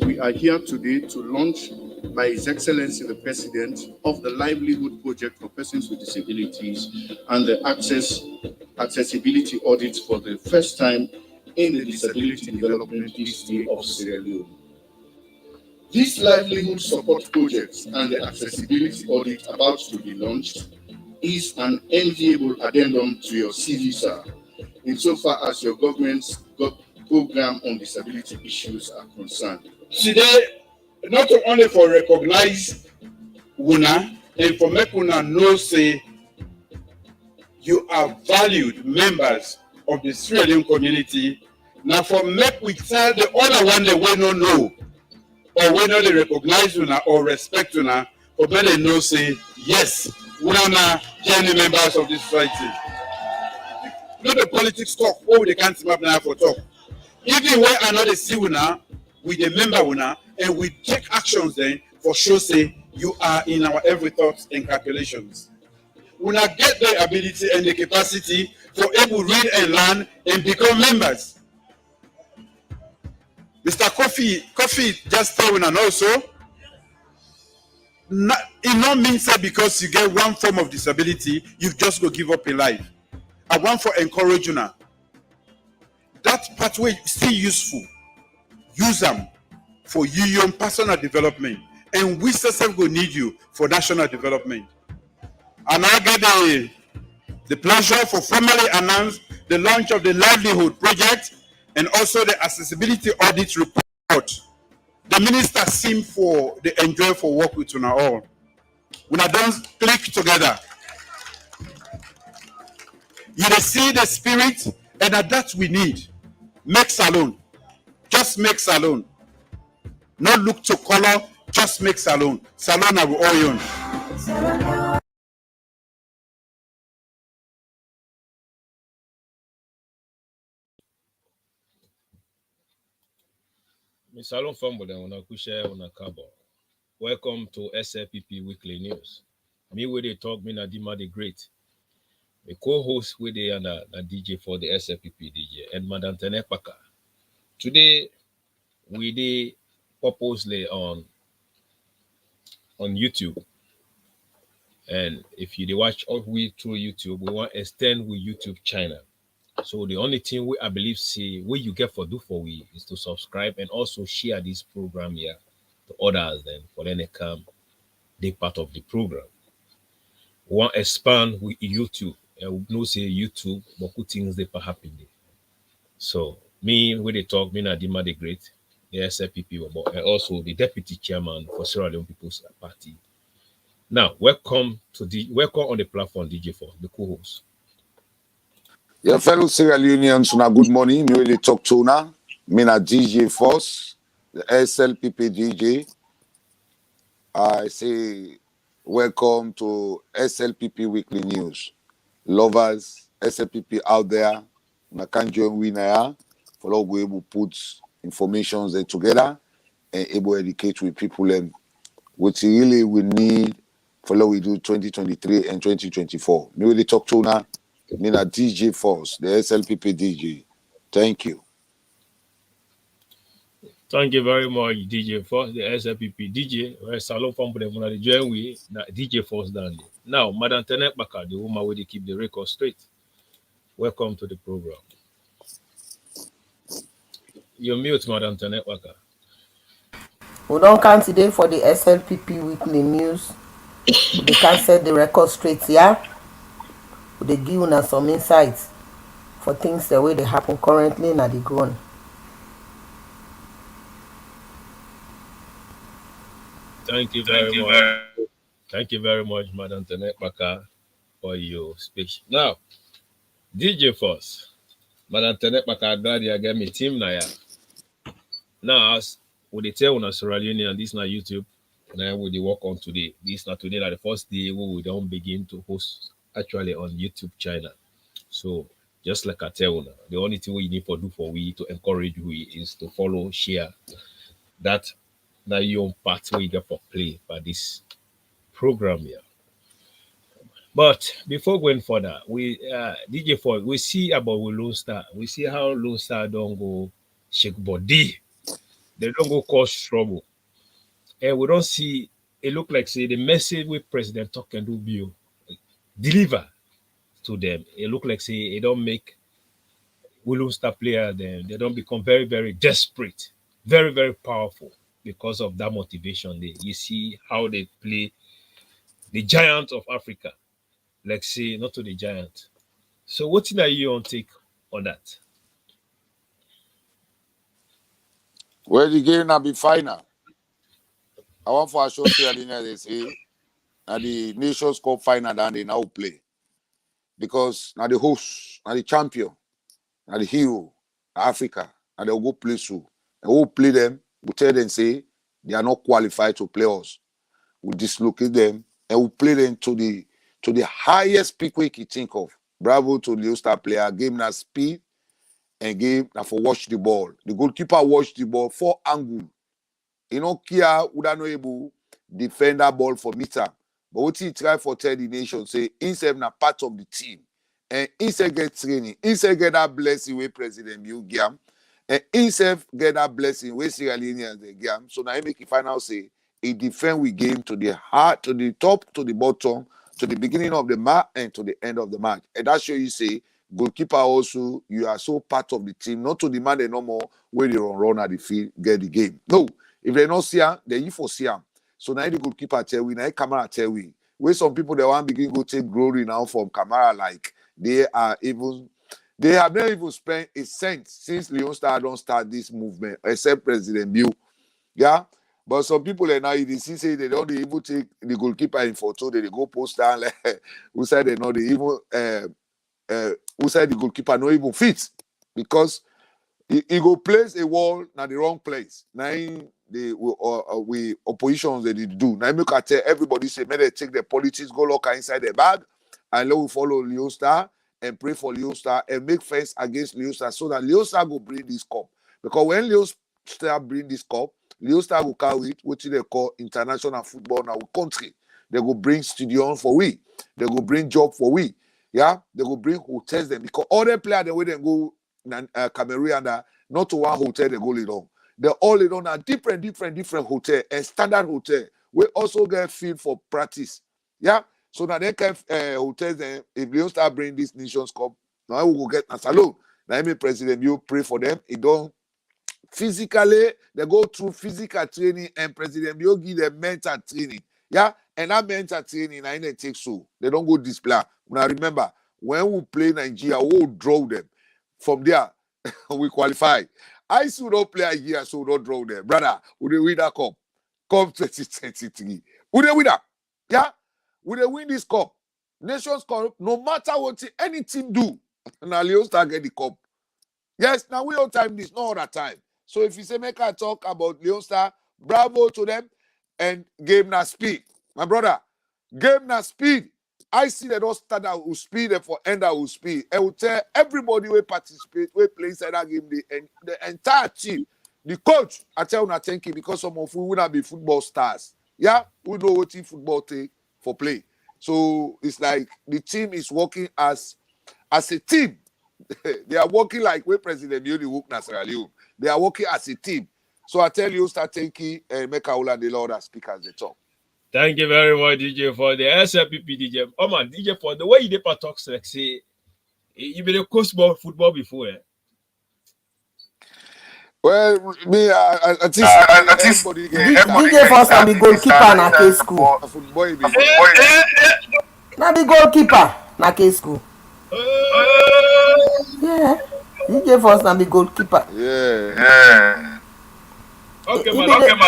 We are here today to launch, by His Excellency the President, of the Livelihood Project for Persons with Disabilities and the Accessibility Audit for the first time in the Disability Development History of Sierra Leone. These livelihood support projects and the accessibility audit about to be launched is an enviable addendum to your CV, sir, insofar as your government's program on disability issues are concerned. Today, not only for recognize una and for make una know say you are valued members of the Sierra Leone community. Now for make we tell the other one that we don't know or we not recognize una or respect una, for better know say yes, we are now genuine members of this society. Not the politics talk, oh they can't map now for talk. Even when another see una, we the member una, and we take actions then for sure say you are in our every thoughts and calculations. Una get the ability and the capacity for able read and learn and become members. Mr. Coffee just tell una also, it not means that because you get one form of disability, you just go give up in life. I want for encourage una. That pathway is still useful. Use them for your personal development, and we still will need you for national development. And I get the pleasure for formally announce the launch of the Livelihood Project and also the Accessibility Audit Report. The minister seem for the enjoy for work with una all. When I don't click together, you see the spirit, and that we need. Make salon, just make salon. Not look to color, just make salon. Salon are all own. Salon Fambo then una kushe una kabo. Welcome to Slpp Weekly News. Me where they talk, me Nadima the Great. The co-host with the and DJ for the Slpp DJ and Madam Tenepaka. Today we did purposely on YouTube. And if you watch all we through YouTube, we want to extend with YouTube channel. So the only thing I believe see what you get for do for we is to subscribe and also share this program here to others then for them to come they part of the program. We want to expand with YouTube and we know say YouTube but good things they happen there. So me when they talk, me Nadima the Great, the SLPP and also the deputy chairman for Sierra Leone People's Party. Now welcome on the platform DJ for the co-host. Your fellow Sierra Leoneans, good morning. Me really talk to una. Me na DJ Force, the SLPP DJ. I say welcome to SLPP Weekly News. Lovers, SLPP out there, una can join we now. For all we able put informations together and able educate with people and what really we need for what we do 2023 and 2024. Me really talk to una. Me na DJ Force, the SLPP DJ. Thank you. Thank you very much, DJ Force, the SLPP DJ. We're Salon from the join we DJ Force down there. Now, Madam Tenet Baka, the woman where they keep the record straight. Welcome to the program. You're mute, Madam Tenet Baka. We don't count today for the SLPP Weekly News. They can't set the record straight here. They give us some insights for things the way they happen currently in the ground. Thank you very much. Thank you very much, Madam Tenet Baka, for your speech. Now, DJ Force, Madam Tenet Baka, glad you get me team now. Now, as we they tell on Sierra Leone and this na YouTube, now we they work on today. This not today, like the first day we don't begin to host actually on YouTube channel. So just like I tell you, the only thing we need to do for we to encourage we is to follow, share that your part we get for play by this program here. But before going further, we DJ Ford, we see about we Lone Star. We see how Lone Star don't go shake body They don't go cause trouble. And we don't see it look like say the message with President Talk and do Bill deliver to them. It look like say it don't make Willow Star player then they don't become very, very desperate, very, very powerful because of that motivation. You see how they play the giant of Africa. Like say, not to the giant. So what are you on take on that? Well, the game now be final. I want for a show they say at the Nations Cup final and they now play. Because now the host, now the champion, now the hero, Africa, and they'll go play so. And we'll play them, we'll tell them say they are not qualified to play us. We'll dislocate them and we'll play them to the highest peak we can think of. Bravo to the star player, game na speed and game na for watch the ball. The goalkeeper watch the ball for angle. You know, Kia would not able defend that ball for meter. But what he try for tell the nation, say, instead na part of the team. And instead get training, instead get that blessing with President Bill Giam, and instead get that blessing with Sierra Leoneans the Giam. So now he make it final say, he defend we game to the heart, to the top, to the bottom, to the beginning of the match, and to the end of the match. And that's show you say, goalkeeper also, you are so part of the team, not to demand no more where they run at the field, get the game. No. If they not see him, then you for see him. So now the goalkeeper tell we, now camera tell we. Where some people they want begin go take glory now from camera, like they have never even spent a cent since Leon Star don't start this movement, except President Bill. Yeah. But some people are now you see say they don't even take the goalkeeper in photo, they go post down like who said they know they even who said the goalkeeper not even fit because he go place a wall na the wrong place. Now we oppositions they did do. Now make I tell everybody say may they take the politics, go lock inside the bag, and let we follow Leo Star and pray for Leo Star and make fence against Leo Star so that Leo Star go bring this cup. Because when Leo Star bring this cup, Leo Star will carry it, what they call international football in our country. They go bring stadium for we. They go bring job for we. Yeah, they go bring hotels them because all the players the way they go Cameroon and not to one hotel they go lead on. They all lead on a different hotel and standard hotel. We also get field for practice. Yeah, so now they can hotels. Then if Leon start bring this Nations Cup, now we will get a salute. Now, me President, you pray for them. It don't physically they go through physical training and President you give them mental training. Yeah, and that mental training I didn't take so they don't go display. Now remember when we play Nigeria, we will draw them. From there, we qualify. I still don't play a year, so don't draw them. Brother, would they win that cup? Cup 2023. Would they win that? Yeah? Would they win this cup? Nations Cup, no matter what any team do, now Leo Star get the cup. Yes, now we all time this, no other time. So if you say make I talk about Leo Star, bravo to them, and game na speed. My brother, game na speed. I see they don't start out with speed and for end out with speed. I will tell everybody who participate, who play inside that game, the entire team, the coach, I tell you not thank you because some of you will not be football stars. Yeah, we know what team football take for play. So it's like the team is working as a team. They are working like where President Yoni work Sierra Leone. They are working as a team. So I tell you, start thinking and make Aula and the Lord as speakers they talk. Thank you very much, DJ, for the SLPP DJ. Oh man, DJ, for the way you did talks like say you been a coach football before. Eh? Well, me, at least DJ first na be goalkeeper na K school. Football, Na be goalkeeper na K school. Yeah, DJ first na be goalkeeper. Yeah. Okay, madam.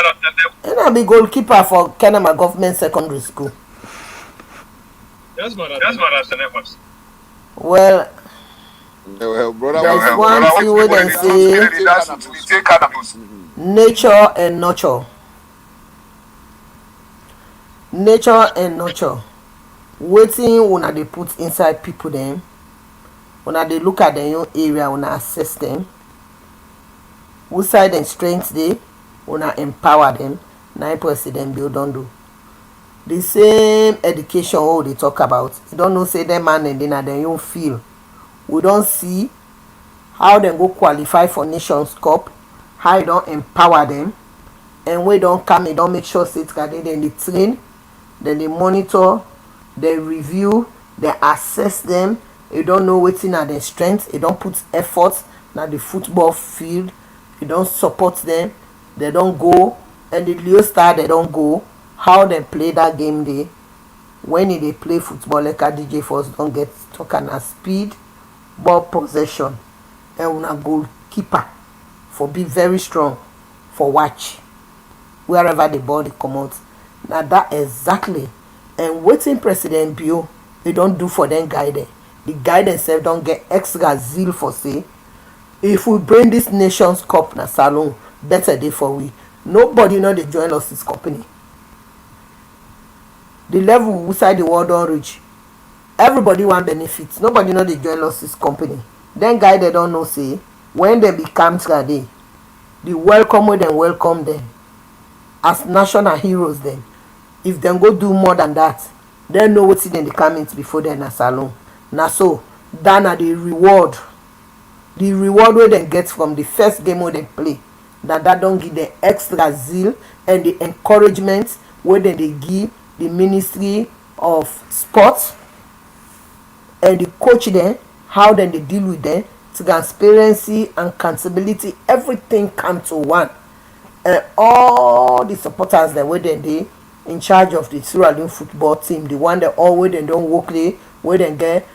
And I be goalkeeper for Kenema Government Secondary School. Yes, madam. Well, brother, there's one thing where they say nature and nurture. Nature and nurture. Waiting when they put inside people them. When they look at their own area, when I assess them. What side and strength they wanna empower them. 9% them build on do. The same education all they talk about. You don't know say them man and then at their own field. We don't see how they go qualify for Nations Cup how e don empower them, and wey don come e don make sure say dem dey train, dem dey monitor, dem review, dem assess dem. E don know wetin na dem strength, e don put effort na the football field, e don support dem, dem don go, and the Leo Star dem don go, how dem play that game day. When e dey play football, like DJ Force don get talk am na speed, ball possession, and una goalkeeper for be very strong for watch wherever the ball dey comot. Na that exactly, and wetin President Bio e don do for dem guy dem. The guy themselves don get extra zeal for say, if we bring this Nations Cup na salon, better dey for we. Nobody no dey join us this company. The level inside the world don reach, everybody wan benefit, nobody no dey join us this company. Dem guy dem don know say when dem become trade, the welcome wey dem welcome dem as national heroes dem, if dem go do more than that, dem know wetin dem dey come into before dem na salon. Na so that na the reward wey dem get from the first game wey dem play. Na that don give dem extra zeal and the encouragement wey dem dey give the Ministry of Sport and the coach dem, how dem dey deal with dem, transparency and accountability, everything come to one. And all the supporters dem wey dem dey in charge of the Sierra Leone football team, the one dem all wey dem don work dey, wey dem get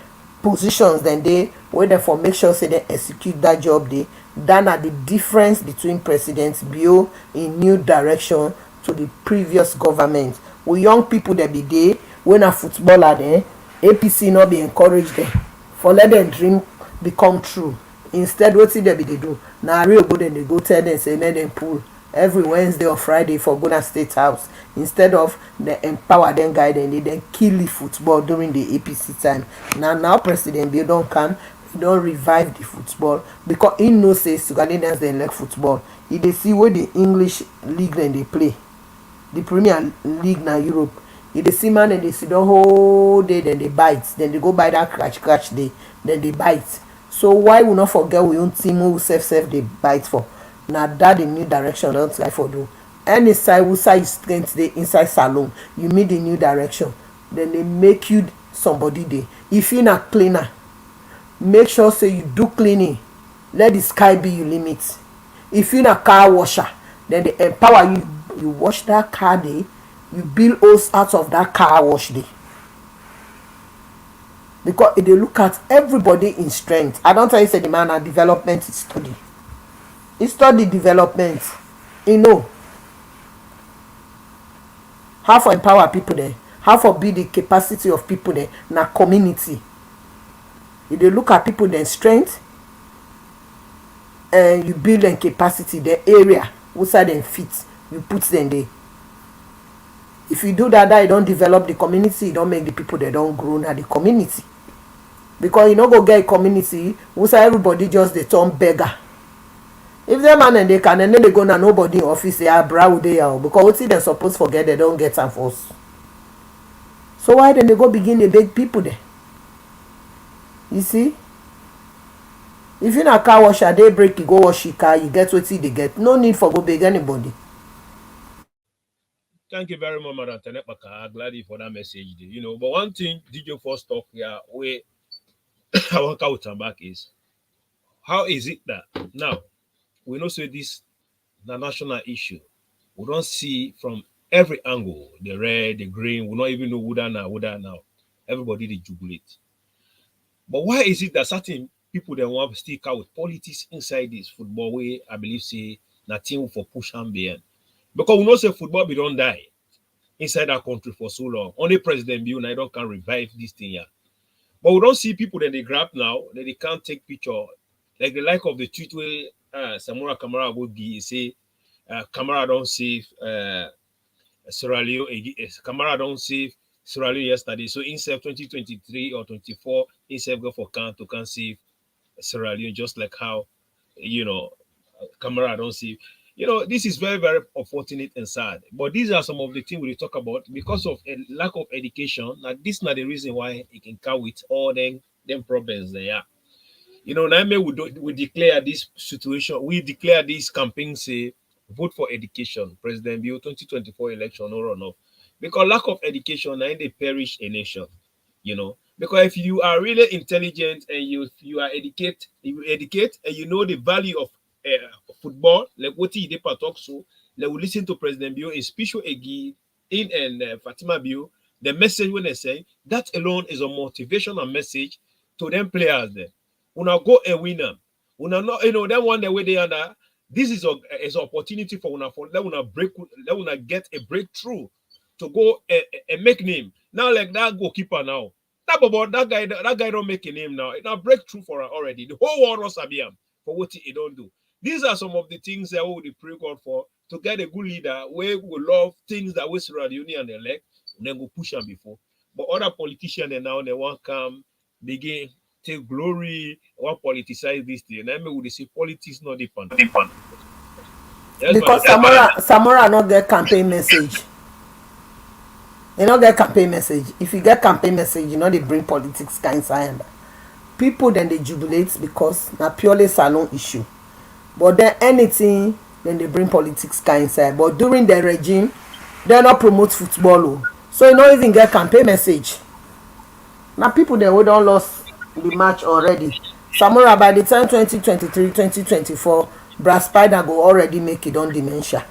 positions dem dey, wey dem for make sure say dem execute that job dey. That na the difference between President Bio in new direction to the previous government. We young people dem be dey wey na footballer dem, APC no be encourage dem for let dem dream become true. Instead wetin dem be dey do na Areobo dem dey go tell dem say make dem pull every Wednesday or Friday for Gona State House, instead of dem empower dem guide dem, dem kill the football during the APC time. Now President Bio don come, e don revive the football because e know say Sudanese dem like football. E dey see wey the English league dem dey play, the Premier League na Europe. You dey see man dem dey sit down whole day, dem dey bite, dem dey go buy that crash day, dem dey bite. So why we not forget we own team wey we self dey bite for? Na that the new direction don try for do. Any side who side strength dey inside salon, you meet the new direction, then they make you somebody dey. If you na cleaner, make sure say you do cleaning, let the sky be your limit. If you na car washer, then they empower you, you wash that car day, you build holes out of that car wash day. Because if they look at everybody in strength, I don't tell you say the man na development is study. He study development. You know how for empower people there, how for build the capacity of people there na community. If they look at people their strength and you build them capacity, their area, outside them fit, you put them there. If you do that you don't develop the community, you don't make the people that don't grow na the community. Because you no go get a community outside everybody just dey turn beggar. If them man and they can, and then they go na nobody in office say brow dey here, because wetin dem suppose forget they don't get am first. So why then they go begin dey beg people there? You see, if you na car washer, day break you go wash your car, you get wetin they get. No need for go beg anybody. Thank you very much, Madam Tenepaka. Glad for that message. You know, but one thing DJ first talk here, where I want to come back is, how is it that now we know say this the national issue, we don't see from every angle, the red, the green, we don't even know who that now. Everybody they jubilate. But why is it that certain people that want to stick out with politics inside this football way, I believe say nothing for push and behind? Because we know say football be don't die inside our country for so long. Only President Bill Naido can revive this thing here. But we don't see people that they grab now, that they can't take picture. Like the like of the tweet where Samura Kamara would be say Kamara don't save Sierra Leone, Kamara don't save Sierra Leone yesterday. So instead 2023 or 24, instead go for can save Sierra Leone, just like how Kamara don't save. This is very, very unfortunate and sad. But these are some of the things we talk about because of a lack of education. Now, this is not the reason why it can come with all them problems there. You know, Naime we declare this situation, we declare this campaign say vote for education, President Bill 2024 election or runoff. Because lack of education, now they perish a nation. You know, because if you are really intelligent and you are educate and you know the value of football, like what he did talk so, like we listen to President Bill in speech again in and Fatima Bill, the message when they say that alone is a motivational message to them players there. Una go and win them. Una not, you know, them one the way they are now. This is is an opportunity for una for let una get a breakthrough to go and make name. Now like that goalkeeper now. That guy don't make a name now. It's a breakthrough for her already. The whole world was Sabiam for what he don't do. These are some of the things that we would pray God for to get a good leader where we love things that we surround the union and elect, and then go push them before. But other politicians and now they want come begin take glory, want politicize this thing. And I mean, we say politics not different. Because Samora not get campaign message. You not get campaign message. If you get campaign message, you know they bring politics kind side. People then they jubilate because na purely salon issue. But then anything then they bring politics kind side. But during the regime, they not promote football. So you don't even get campaign message. Now people they would don't lost the match already. Samora by the time 2023, 2024, Brass Spider go already make it on dementia.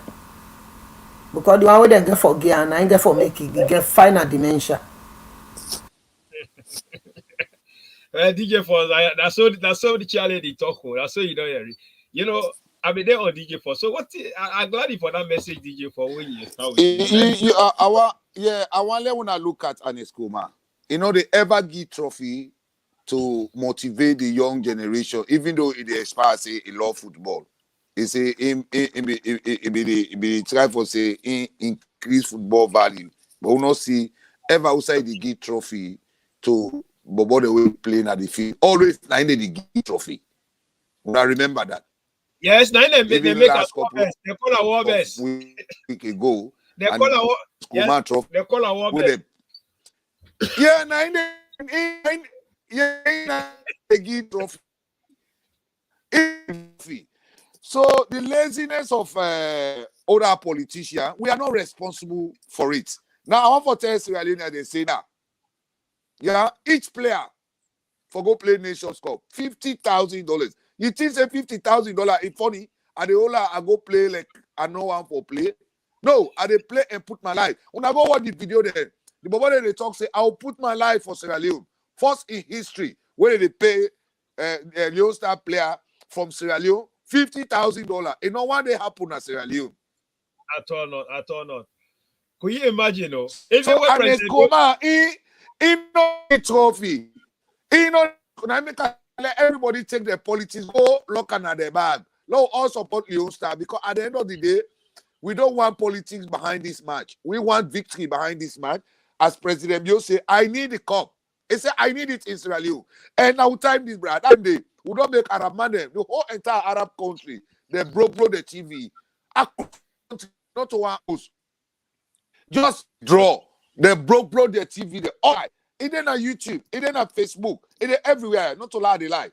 Because the one wey dem get for gear and I get for make it get final dementia. DJ Force, that's so the challenge they talk about. That's so you don't hear it. You know, I've been there on DJ Force. So I'm glad for that message, DJ Force, when you start with I want to look at Aneskoma. You know, the Evergy trophy to motivate the young generation, even though it expires say a love football. It's a try for say increase football value, but we not see ever outside the G trophy to Bobo the way playing at the field. Always nine the G trophy. I remember that. Yes, they make a couple they call a war best. Week ago. They call a war. Yes, they call a war best. Yeah, nine the G trophy. So the laziness of other politicians, we are not responsible for it. Now I want to tell Sierra Leone, they say that, yeah, each player for go play Nations Cup, $50,000. You think say $50,000 is funny? And the whole I go play like I know one for play. No, I they play and put my life. When I go watch the video there, the Bobo they talk say I'll put my life for Sierra Leone. First in history, where they pay a Leone Star player from Sierra Leone $50,000. You know what they happen at Sierra Leone? At all not. Could you imagine? Oh, if so Aneskoma, he no trophy. He no. Let everybody take their politics, go look at their bag. Let all support Leone Star because at the end of the day, we don't want politics behind this match. We want victory behind this match. As President Bio say, I need the cup. He said, I need it in Sierra Leone. And now time this, brother. That day, we don't make Arab man them. The whole entire Arab country, they broke the TV. Not to one house. Just draw. They broke their TV. They all right. It ain't on YouTube. It ain't on Facebook. It ain't everywhere. Not to lie, they lie.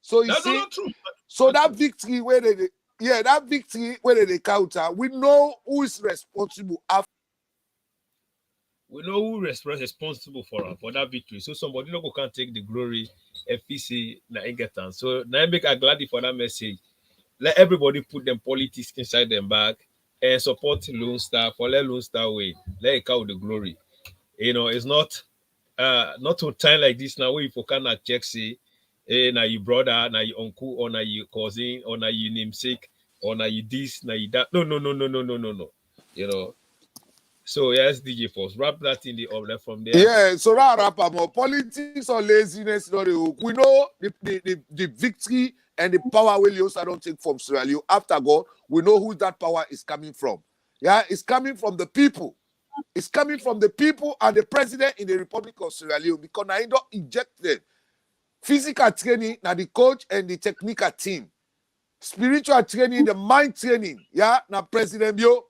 So you that's see, not true. So that victory where they counter, we know who is responsible after. We know who is responsible for that victory. So somebody no can take the glory FPC na Ingetan. So now I make a glad for that message. Let everybody put them politics inside them bag and support Lone Star for let Lone Star win. Let it count the glory. You know, it's not to time like this now where you cannot check say now your brother, now your uncle, or now your cousin, or now your namesake, or now you this, now you that. No. You know. So yes, DJ Force, wrap that in the up from there. Yeah, so that wrap up more politics or laziness. We know the victory and the power we also don't take from Sierra Leone. After God, we know who that power is coming from. Yeah, it's coming from the people. It's coming from the people and the president in the Republic of Sierra Leone because I don't inject them. Physical training, now the coach and the technical team. Spiritual training, the mind training. Yeah, now President Bio.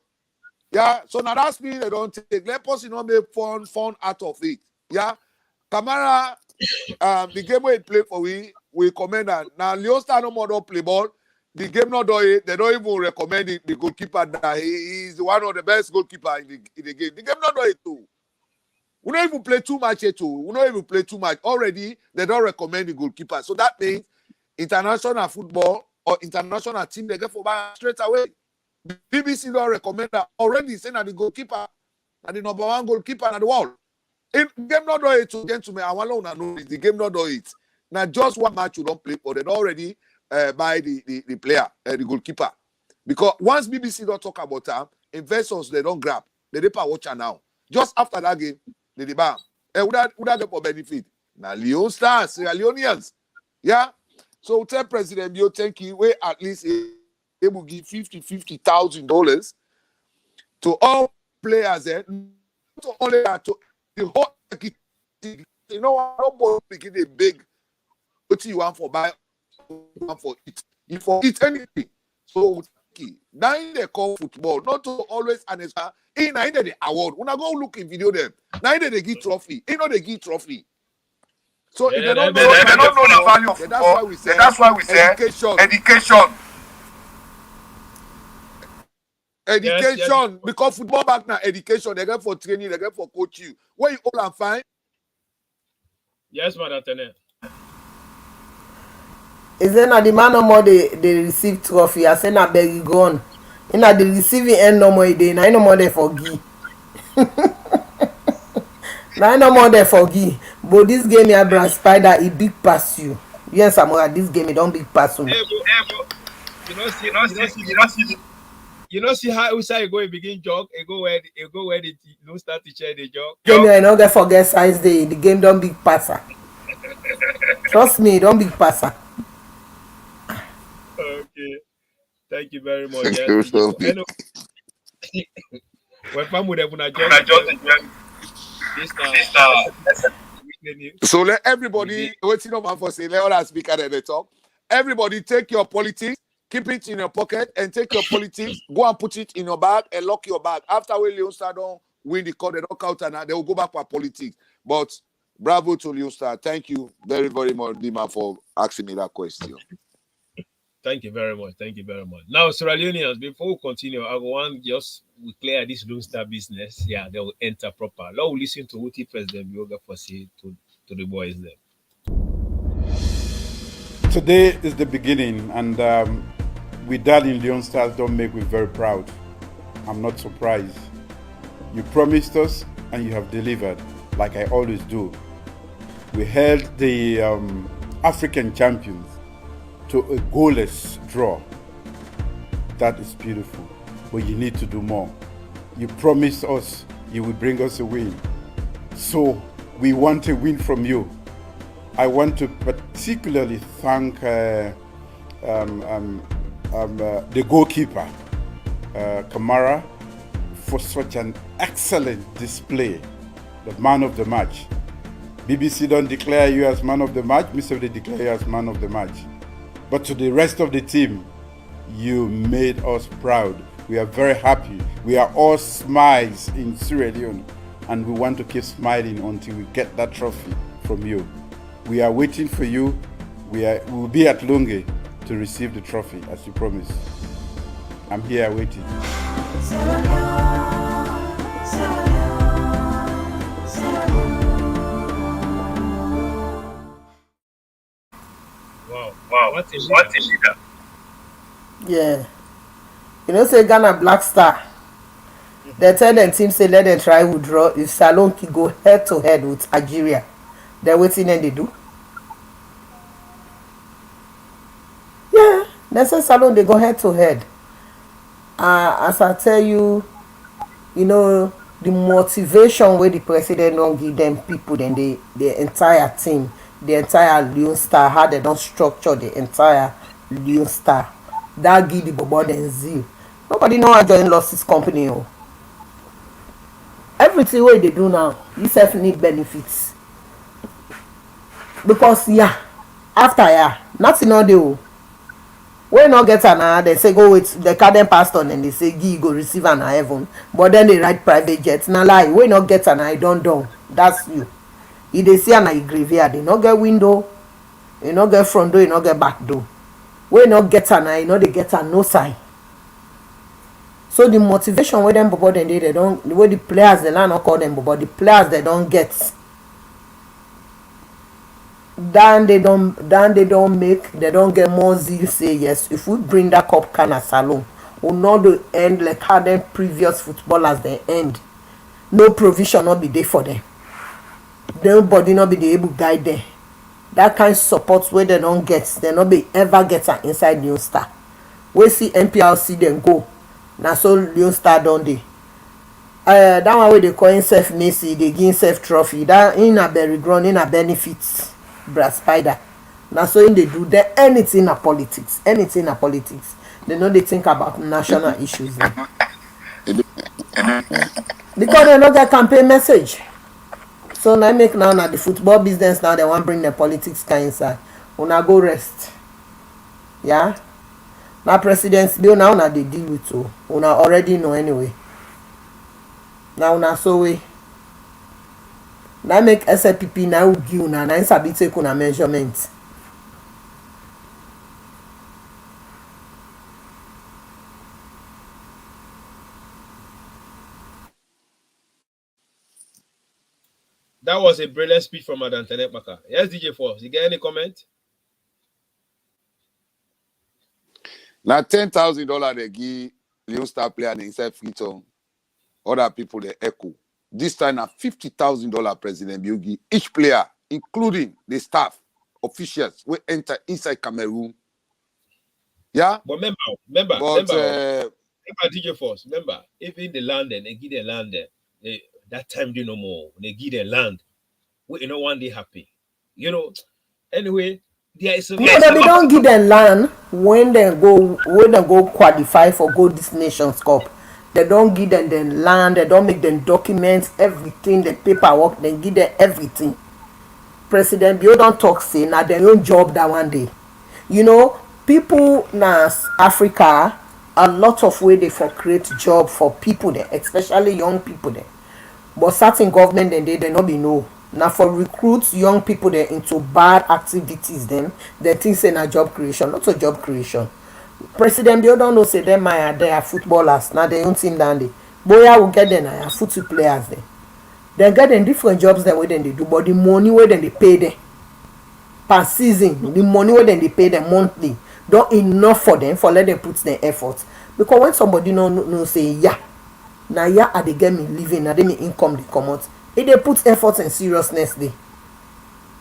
Yeah, so now that's me they don't take. Let us make fun out of it. Yeah, Kamara, the game we play for we we commend that. Now Leon Star no more don't play ball. The game not do it. They don't even recommend it. The goalkeeper that he's one of the best goalkeeper in the game. The game not do it too. We don't even play too much too. We don't even play too much. Already, they don't recommend the goalkeeper. So that means international football or international team, they get for back straight away. The BBC don't recommend that. Already saying that the goalkeeper and the number one goalkeeper in the world. In game not do it too, gentlemen. I want to know the game not do it. Now just one match you don't play, but they already by the player, the goalkeeper. Because once BBC don't talk about them, investors they don't grab. They don't watch now. Just after that game, they ban. Would that get for benefit? Now Leon Stars, Sierra Leoneans. Yeah. So tell President Bio, thank you. We at least able to give $50,000 to all players there. Not only that, to the whole you know, nobody making a big what you want for buy, want for it. You for it anything. So now they call football, not to always answer. In the award, when I go look in video them, now they give trophy. You know they give trophy. So if they don't know the value of football, that's why we say education. Yes. Because football back now, education, they get for training, they get for coaching. Where you all and fine? Yes, Madam Tenet. Is there not the man no more they receive trophy? I say na beg you go on. In the receiving end no more day, na no more there for give. Na no more there for give. But this game here, Brad Spider, it big pass you. Yes, Amora, this game it don't big pass you. You know, see how outside you go and begin jog, you go where the no start to share the jog. Game here, no get forget size day. The game don't big passer. Trust me, don't big passer. Okay. Thank you very much. Yes. When family they gonna So let everybody waiting on for say let us speak at the talk. Everybody take your politics, keep it in your pocket, and take your politics, go and put it in your bag and lock your bag. After when Leon Star don't win the court, they don't count and they will go back for politics. But bravo to Leon Star. Thank you very, very much, Dima, for asking me that question. Thank you very much. Thank you very much. Now, Sierra Leoneans, before we continue, I want just we clear this Lone Star business. Yeah, they will enter proper. Now we listen to what the President Bioga for say to the boys there. Today is the beginning, and with that in Leon Stars don't make me very proud. I'm not surprised. You promised us and you have delivered, like I always do. We held the African champions to a goalless draw. That is beautiful, but you need to do more. You promised us you will bring us a win. So we want a win from you. I want to particularly thank the goalkeeper, Kamara, for such an excellent display, the man of the match. BBC don't declare you as man of the match, Mr. They declare you as man of the match. But to the rest of the team, you made us proud. We are very happy. We are all smiles in Sierra Leone, and we want to keep smiling until we get that trophy from you. We are waiting for you. We will be at Lunge to receive the trophy as you promised. I'm here waiting. Wow, what a leader. Yeah. You know, say Ghana Black Star. They tell them team say let them try withdraw if Salonki go head to head with Algeria. They're waiting and they do. Yeah, they say Salon they go head to head. As I tell you, you know, the motivation where the president don't give them people, then the entire team, the entire Leon Star, how they don't structure the entire Leon Star. That give the Bobo and zeal. Nobody know how join lost his company. Oh. Everything what they do now, you self need benefits. Because after nothing all they will. When not get an they say go with the garden pastor and they say you go receive an heaven. But then they ride private jets. Now lie, when not get an I don't. That's you. If they see an graveyard, they not get window. You no get front door, you no get back door. We no get an eye, you know they get an no side. So the motivation wey dem bobo dem dey, they don't, the way the players they not call them bobo, the players they don't get. Then they don't make, they don't get more zeal. Say yes, if we bring that cup can as salon, will not do end like how them previous footballers they end. No provision not be there for them. Nobody not be the able guide them. That kind of support where they don't get, they not be ever get an inside Leon Star. We see NPLC them go. Now so Leon Star don't they? That one where they call himself Messi, they give himself trophy. That in a berry ground, in a benefits, brass spider. Now so in they do that anything in politics, anything in politics. They know they think about national issues. Because they don't get campaign message. So now make now the football business now they want bring the politics kind inside. Una go rest. Yeah. Now presidents bill now they deal with so una already know anyway. Now una so way. Now make SLPP now give una na sabi take una measurement. That was a brilliant speech from Madam Tenekpaka. Yes, DJ Force, you get any comment? Now $10,000 they give Leon Star player and himself fit on other people they echo. This time now $50,000 President Biogi each player, including the staff, officials, will enter inside Cameroon. Yeah, but remember, DJ Force, remember, even the land they give the land there, that time they no more. They give the land. We you know one day happy. You know, anyway, there is a no, they don't give them land when they go qualify for Gold This Nations Cup. They don't give them the land, they don't make them documents, everything, the paperwork, they give them everything. President Bio don't talk say now their own job that one day. You know, people now Africa, a lot of way they for create job for people there, especially young people there. But certain government then they not be no. Now for recruits young people there into bad activities then they think say na job creation, not a job creation. President Bio don't know say them they are footballers, now they don't team down there. Boya will get them now football players there. They get them different jobs that way then they do, but the money where then they pay them per season, the money where then they pay them monthly, don't enough for them for let them put their effort. Because when somebody no say yeah, now yeah they get me living, now they me income they come out. If they put effort and seriousness there.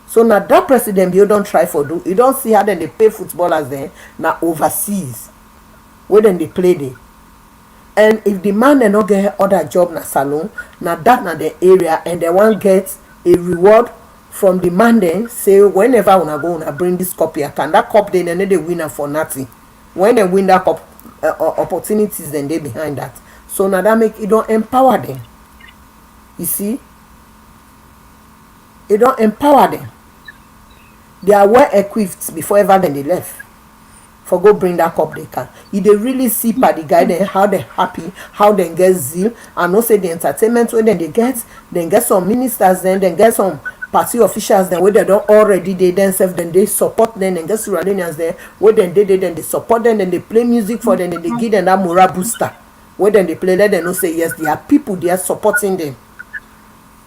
So now that president you don't try for do, you don't see how then they pay footballers there now overseas. Where then they play there. And if the man they not get other job na salon, now that na the area and they want get a reward from the man then say whenever una go una bring this cup here, can that cup then they win for nothing. When they win that cup, opportunities then they behind that. So now that make it don't empower them. You see, it don't empower them. They are well equipped before ever then they left. For go bring that cup they can. If they really see by the guy then how they happy, how they get zeal, and also the entertainment when then get some ministers then get some party officials then where they don't already they themselves then they support them and get Suralinians there where then they support them and they play music for them and they give them that morale booster. Where then they play let them know say yes there are people there supporting them.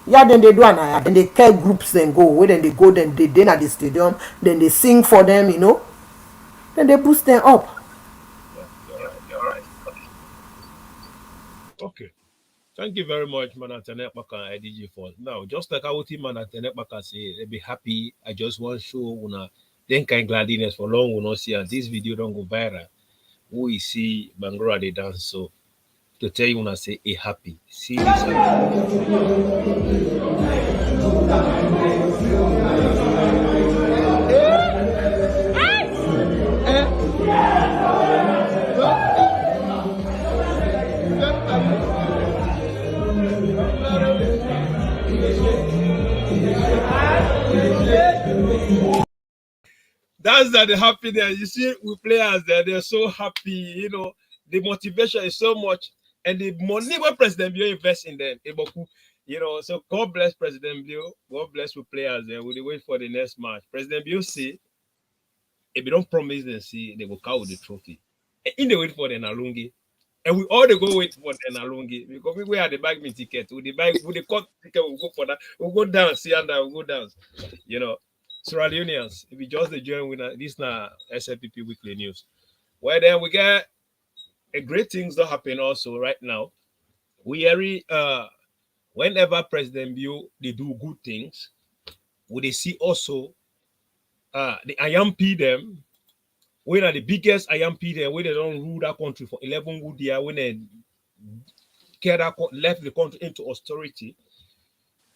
Yeah, then they do and then they care groups then go where then they go then they dinner at the stadium then they sing for them, you know. Then they boost them up. You're right. Okay. Thank you very much, Madam Tenekpaka and DJ Force. Now, just like I would think Madam Tenekpaka say, they be happy. I just want to show una then kind gladness for long will not see and this video don't go viral. We see Bangura they dance so to tell you una say a happy. See this. That's the happiness. You see, we players there, they're so happy, you know, the motivation is so much, and the money what President Bio invest in them, you know. So God bless President Bio, God bless the players there. We'll wait for the next match. President Bio see if they don't promise them, see, they will cow the trophy. And in the wait for the Nalungi. And we all they go wait for the Nalungi because we had the bag me ticket. With the bag, with the court ticket, we'll go for that. We'll go down, see, and we'll go down. You know, Sierra Leoneans, if we just the join winner, this now SLPP weekly news. Well, then we get a great things that happen also right now. We are whenever President Bio they do good things, we they see also the IMP them. When are the biggest IMP there, when they don't rule that country for 11 good years, when they left the country into austerity,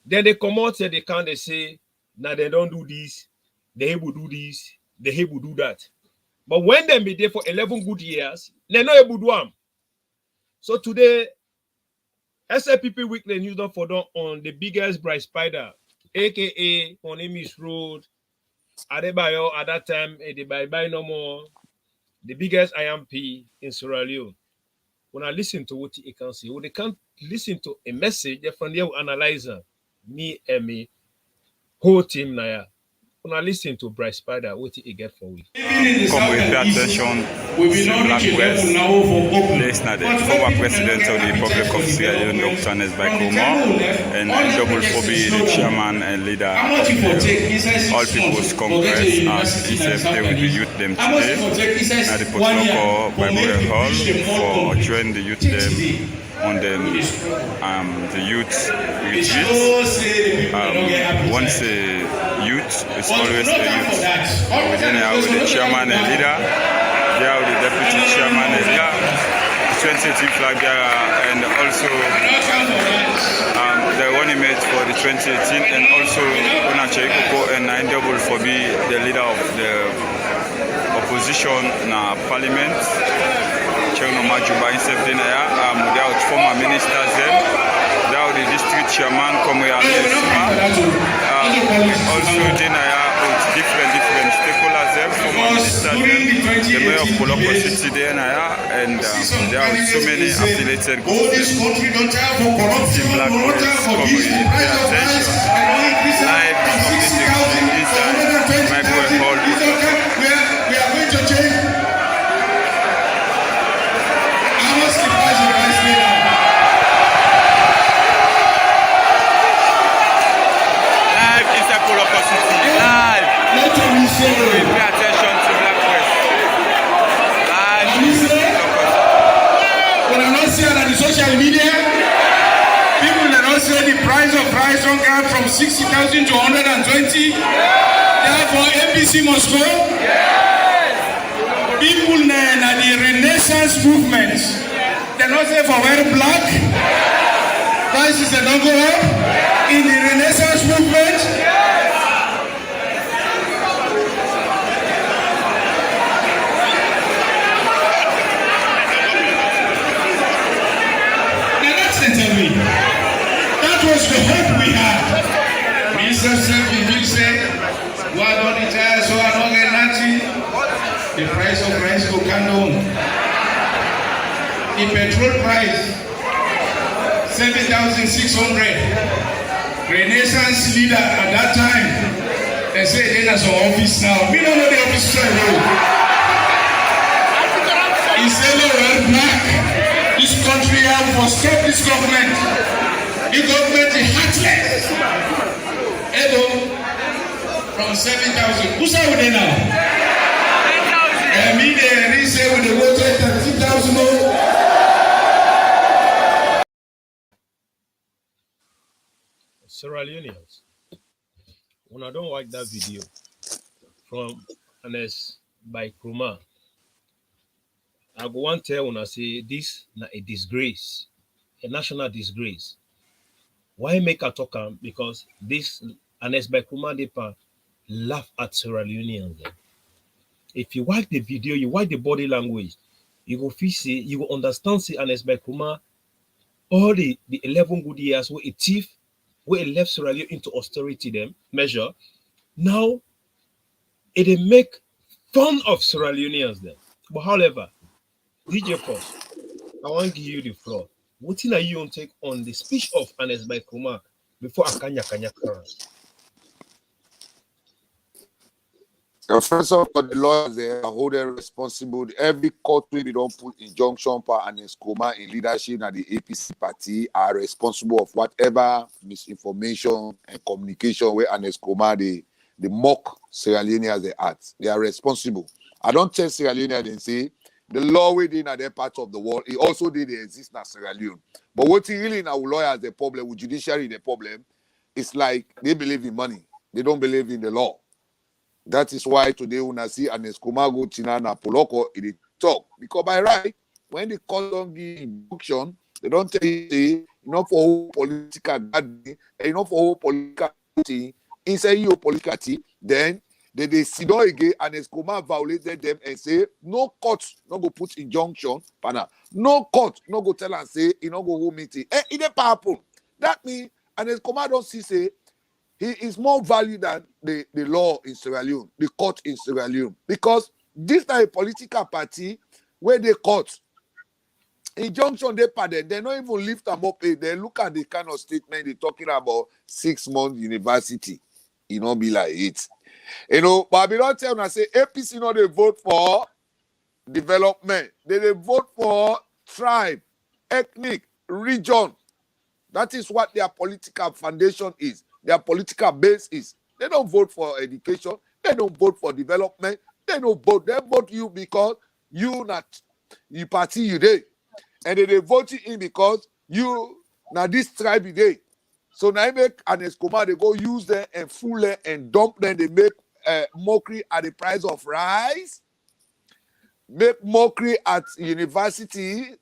then they come out and they can't they say, now they don't do this, they will do this, they will do that. But when they be there for 11 good years, they're not able to do them. So today, SLPP Weekly News don't for on the biggest bright spider, aka on Amish Road, Adebayo at that time, Adebayo no more, the biggest IMP in Sierra Leone. When I listen to what he can see, when they can't listen to a message, they from there will analyze me and me, whole team now. When I listen to Bryce Spider, what he get for we. Come with pay attention to Black West. This is the former president of the Republic of Sierra Leone, Dr. Anes Baikoma, and double Fobi, the chairman and leader of the All People's Congress, as ECFA with the youth them today at the Potoko Bible Hall for joining the youth them on the youth retreat. Once a youth, it's always the youth. Then I have the chairman and leader, there are the deputy chairman and leader, 2018 flag bearer, and also the one he made for the 2018, and also Onache Ikoko and 9 double for be the leader of the opposition in parliament. Chegno Majuba himself there are former ministers there. There are the district chairman Komwe Alisuma. Also there are different stakeholders there, former ministers there. The mayor of Poloko City there and there are so many affiliated groups. The Black West Komwe pay attention. Live is inside my boy hall. We are going to change. Pay attention to Black West. When I not see on the social media, people that don't say the price of rice don't go from 60,000 to 120. Therefore, APC must go. People na the Renaissance movement, they not say for wear black. Prices that don't go up in the Renaissance movement. That was the hope we had. Mr. Slpp said, why don't it so I don't get nothing? The price of rice will come down. The petrol price, 7,600. Renaissance leader at that time, they say they're some office now. We don't know the office straight. He said, we're black. This country will stop this government. The government is heartless. Edo, from 7,000. Who's out there now? 8,000. Me, they say with the water, 30,000. Sierra Leoneans, when I don't watch that video from Anes by Kruma, I go one tell when I say this na a disgrace, a national disgrace. Why make a talk? Because this Anes by Kruma Depa laugh at Sierra Leoneans. If you watch the video, you watch the body language, you go feel say, you will understand say Anes by Kruma, all the 11 good years where a thief, where it left Sierra Leone into austerity them measure. Now it make fun of Sierra Leoneans then. But however, DJ Force, I want to give you the floor. What are you on take on the speech of Anes by Kruma before Akanya Kanya Kara? First of all, the lawyers they are holding responsible. Every court we don't put injunction power and Escoma in leadership and the APC party are responsible of whatever misinformation and communication where an Escoma they mock Sierra Leoneans they act. They are responsible. I don't tell Sierra Leoneans and say the law within other parts of the world, it also did exist in Sierra Leone. But what really in our lawyers the problem, with judiciary the problem, it's like they believe in money. They don't believe in the law. That is why today when I see an Escomago Tina na Poloko in talk. Because by right, when the court don't give injunction, they don't tell you say, enough for whole political gathering, enough for whole political thing, inside your political thing, then they sit down again and Escoma violated them and say, no court no go put injunction, pana. No court no go tell and say, you no go home meeting. It ain't happen. That means an Escoma don't see say, he is more valued than the law in Sierra Leone, the court in Sierra Leone. Because this is a political party where they court. Injunction they pardon, they don't even lift them up. They look at the kind of statement they're talking about 6 months university. It not be like it. But I don't tell them, I say, APC no they vote for development. They vote for tribe, ethnic, region. That is what their political foundation is. Their political base is. They don't vote for education. They don't vote for development. They don't vote. They vote you because you party you day. And they vote you in because you now this tribe you day. So now make an Escoma, they go use them and fool them and dump them. They make mockery at the price of rice. Make mockery at university.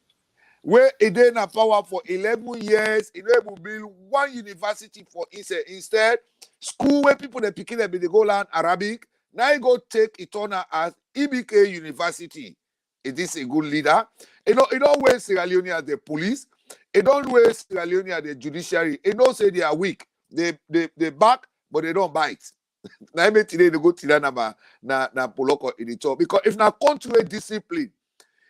Where it did not power for 11 years, it will build one university for instead school where people they picking up they go learn Arabic. Now you go take it on as EBK University. Is this a good leader? It don't wear Sierra Leone as the police. It don't wear Sierra Leone as the judiciary. It don't say they are weak. They back, but they don't bite. Now today they go to na Poloko in the top because if not country discipline.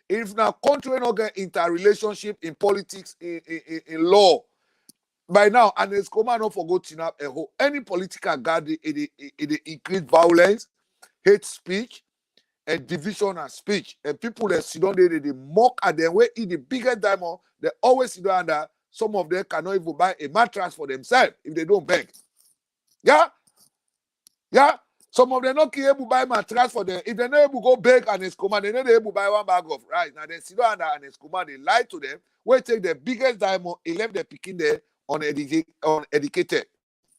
If now country not get interrelationship in politics, in law, by now, and Escoma not forgotten up any political gathering, it increase violence, hate speech, and division of speech. And people that sit down there, they mock at them, where in the biggest diamond, they always sit down under. Some of them cannot even buy a mattress for themselves if they don't beg. Yeah? Yeah? Some of them not able to buy mattress for them. If they're not able to go beg an Escoma, they're not able to buy one bag of rice. Now they sit down under an Escoma, they lie to them. We take the biggest diamond, he left them picking there uneducated.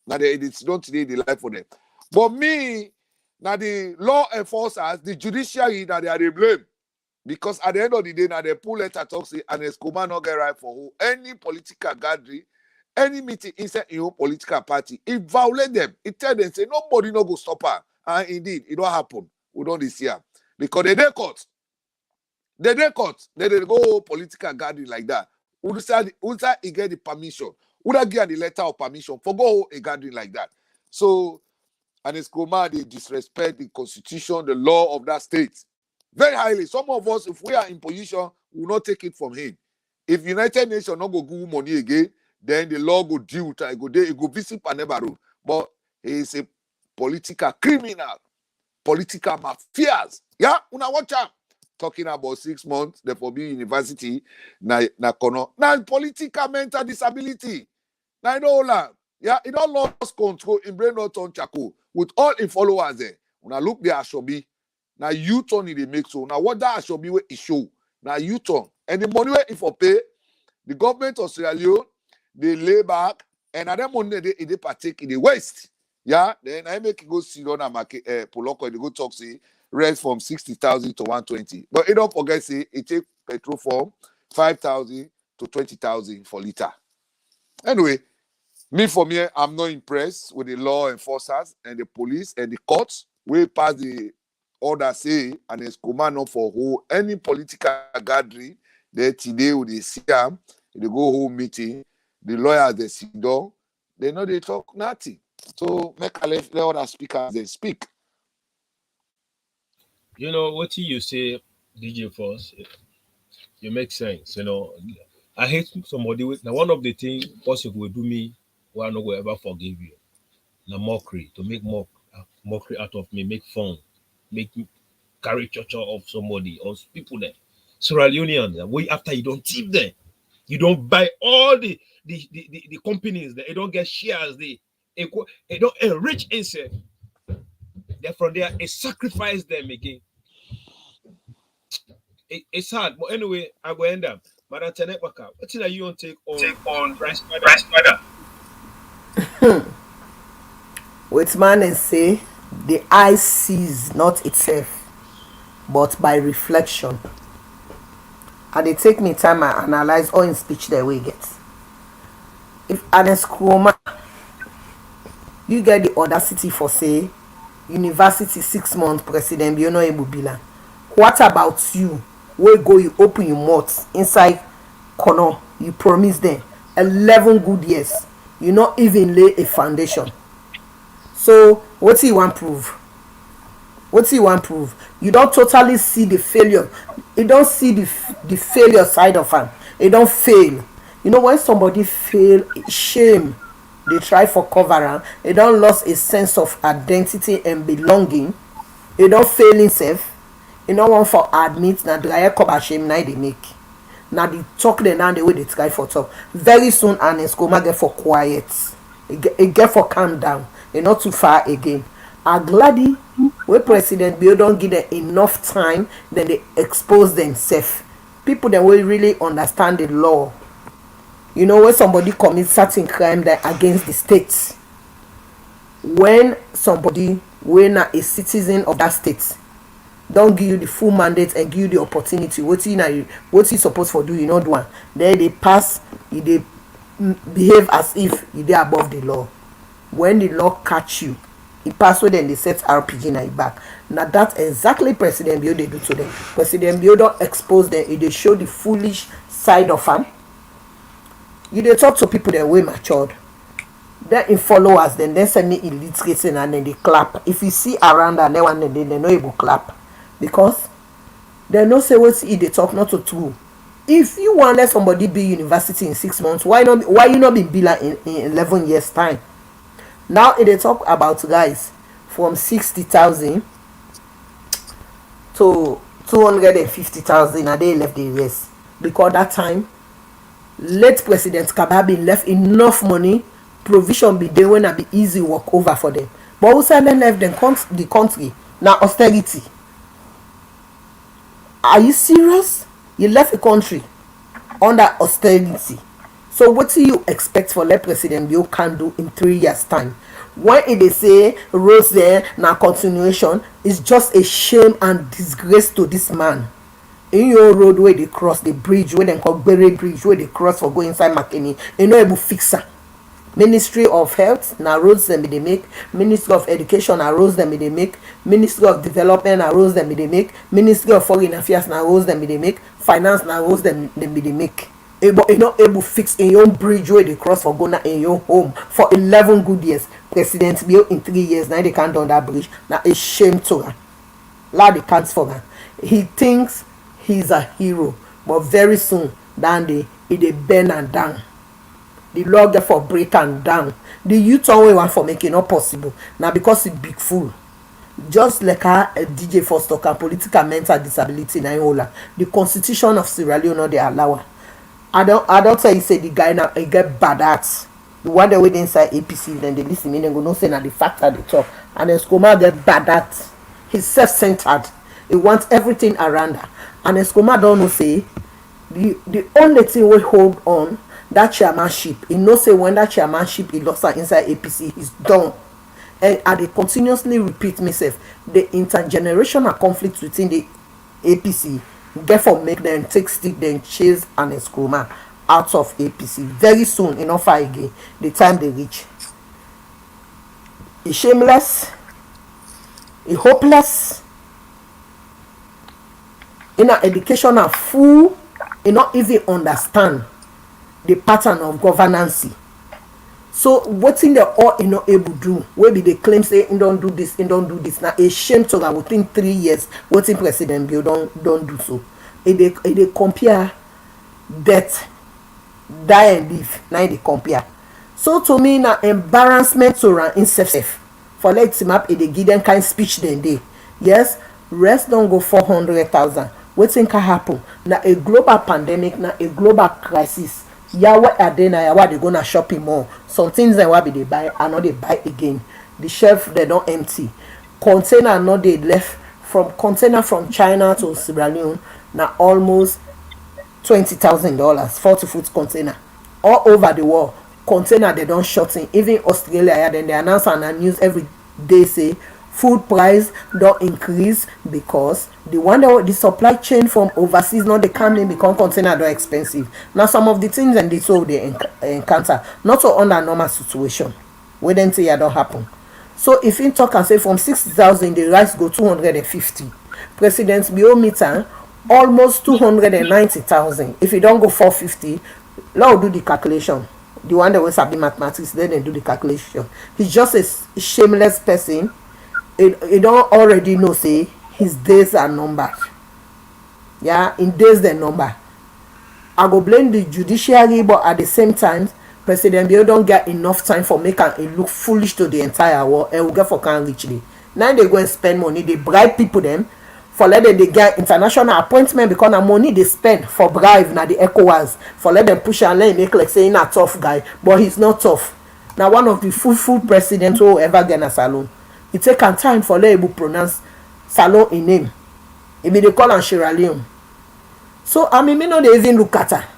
Now they sit down today, they lie for them. But me, now the law enforcers, the judiciary, now they are the blame. Because at the end of the day, now they pull letter talk say an Escoma not get right for who. Any political gathering, any meeting inside your political party, it violate them. It tell them, say, nobody no go stop her. And indeed, it don't happen. We don't this year. Because they caught. They go political gathering like that. Usa he get the permission. Uda get the letter of permission for go a gathering like that. So, and Escoma, they disrespect the constitution, the law of that state. Very highly. Some of us, if we are in position, we will not take it from him. If United Nations not go give money again, then the law go deal with it. It go visit Panebaro. But he is a political criminal, political mafias. Yeah, una watch out. Talking about 6 months, the forbid university, na kono. Now political mental disability. Now yeah, it all lost control in brain not on Chaco with all the followers there. When I look there, Ashobi. Now you turn it make so. Now what that Ashobi way is show. Now you turn. And the money if for pay, the government of Sierra Leone, they lay back, and at that money they partake in the waste. Yeah, then I make it go see on a market Poloko, they go talk say rest from 60,000 to 120. But it don't forget say it take petrol from 5,000 to 20,000 for liter. Anyway, for me, I'm not impressed with the law enforcers and the police and the courts. We pass the order say and it's command for who any political gathering that today with the CM, they go home meeting. The lawyers they sit down, they know they talk nothing. So make a let other speakers they speak. You know what you say, DJ Force, you make sense. I hate somebody with now one of the things possible will do me where I will ever forgive you. Now mockery, to make mockery out of me, make fun. make caricature of somebody or people there. Sierra Leonean, way after you don't tip them, you don't buy all the companies, they don't get shares, they don't enrich itself. Therefore, there it sacrifice them again. It's hard, but anyway, I will end up. Madam Tenepaka, what are you on take on price matter? With man and say the eye sees not itself, but by reflection. And they take me time and analyze all in speech the way it gets. If Ernest Kroma, you get the audacity for say university 6 months president you know Ebubila. What about you? Where go you open your mouth inside corner? You promise them 11 good years. You not even lay a foundation. So what do you want prove? What do you want prove? You don't totally see the failure. You don't see the failure side of him. It don't fail. You know when somebody fail, shame. They try for cover. They don't lost a sense of identity and belonging. They don't fail himself. You don't want for admit na dry cover shame now they make. Now they talk the now the way they try for talk. Very soon Ernest Kroma get for quiet. It get for calm down. They not too far again. Glady where President Bill don't give them enough time, then they expose themselves. People that will really understand the law. You know when somebody commits certain crime that against the state, when somebody when a citizen of that state don't give you the full mandate and give you the opportunity, what you supposed to do, you know do one. Then they pass, they behave as if they are above the law. When the law catch you, it pass with them, they set RPG in your back. Now that's exactly President Bio they do to them. President Bio don't expose them, they show the foolish side of them. You they talk to people that way matured. Then in followers, then send me illiterates and then they clap. If you see around and they know able clap. Because they know say what they talk not to true. If you want let somebody be university in 6 months, why you not be Bila in 11 years time? Now they talk about guys from 60,000 to 250,000 and they left the rest. Because that time late President Kababi left enough money, provision be there when I be easy walk over for them. But who said then left the country? Now austerity. Are you serious? You left the country under austerity. So what do you expect for let President Bio can do in 3 years time? When they say roads there now continuation, it's just a shame and disgrace to this man. In your road where they cross the bridge, where they call Berry Bridge, where they cross for go inside Makeni, you know able fixer. Ministry of Health, now roads them they make. Ministry of Education, now roads them they make. Ministry of Development, now roads them they make. Ministry of Foreign Affairs, now roads them they make. Finance, now roads them they make. Able, you know, able fix in your bridge where they cross for Gona in your home for 11 good years. President Bill in 3 years, now they can't do that bridge. Now a shame to her. Lad, they can't for her. He thinks he's a hero, but very soon, down they bend and down. The law get for break and down. The youth always want for making not possible. Now because it's big fool. Just like a DJ Foster and political mental disability in Iola. The constitution of Sierra Leone they allow her. I don't say you say the guy now he get bad acts. The one they wait inside APC, then they listen me and go no say now the fact at the top. And then Skoma get bad acts. He's self-centered. He wants everything around her. And then Skoma don't know say the only thing we hold on that chairmanship. He knows say when that chairmanship he lost her inside APC is done. And I continuously repeat myself, the intergenerational conflict within the APC therefore make them take stick then chase and Nkrumah out of APC very soon enough again the time they reach. He's shameless, he hopeless, in an educational fool, he not even understand the pattern of governance. So what in the all you not able to do? Where be they claim say he don't do this, he don't do this. Now a shame to that within 3 years, what in President Bill don't do so. They compare death, die and live. Now they compare. So to me now embarrassment to run in self for let him up they give them kind speech then they. Yes, rest don't go 400,000. Wetin can happen? Na a global pandemic, na a global crisis. Yawa ade na yawa dey go na shopping mall. Some things dem wey be dey buy, I no dey buy again. The shelf dem don empty. Container no dey left from container from China to Sierra Leone na almost $20,000 40-foot container. All over the world, container they don short in. Even Australia, yeah, then they announce on the news every day say food price don increase because the supply chain from overseas no dey come in because container don expensive. Now some of the things dem dey so dey encounter not so under normal situation wey dem say ya don happen. So if him talk and say from 60,000 the rice go 250, President Bio meet am almost 290,000. If e don go 450, let do the calculation. The one that wey sabi mathematics, let dem do the calculation. He's just a shameless person. He don already know say his days are numbered. Yeah, in days dem number. I go blame the judiciary, but at the same time President Bio don get enough time for make am look foolish to the entire world and we get for can reach it. Now they go and spend money, they bribe people them for let them they get international appointment because na money they spend for bribe na the ECOWAS for let them push and let him make like say he's a tough guy, but he's not tough. Now one of the full presidents who ever get a salon. It take am time for let him pronounce salon in name. He be they call am Sierra Leone. So I mean me no dey even look at her.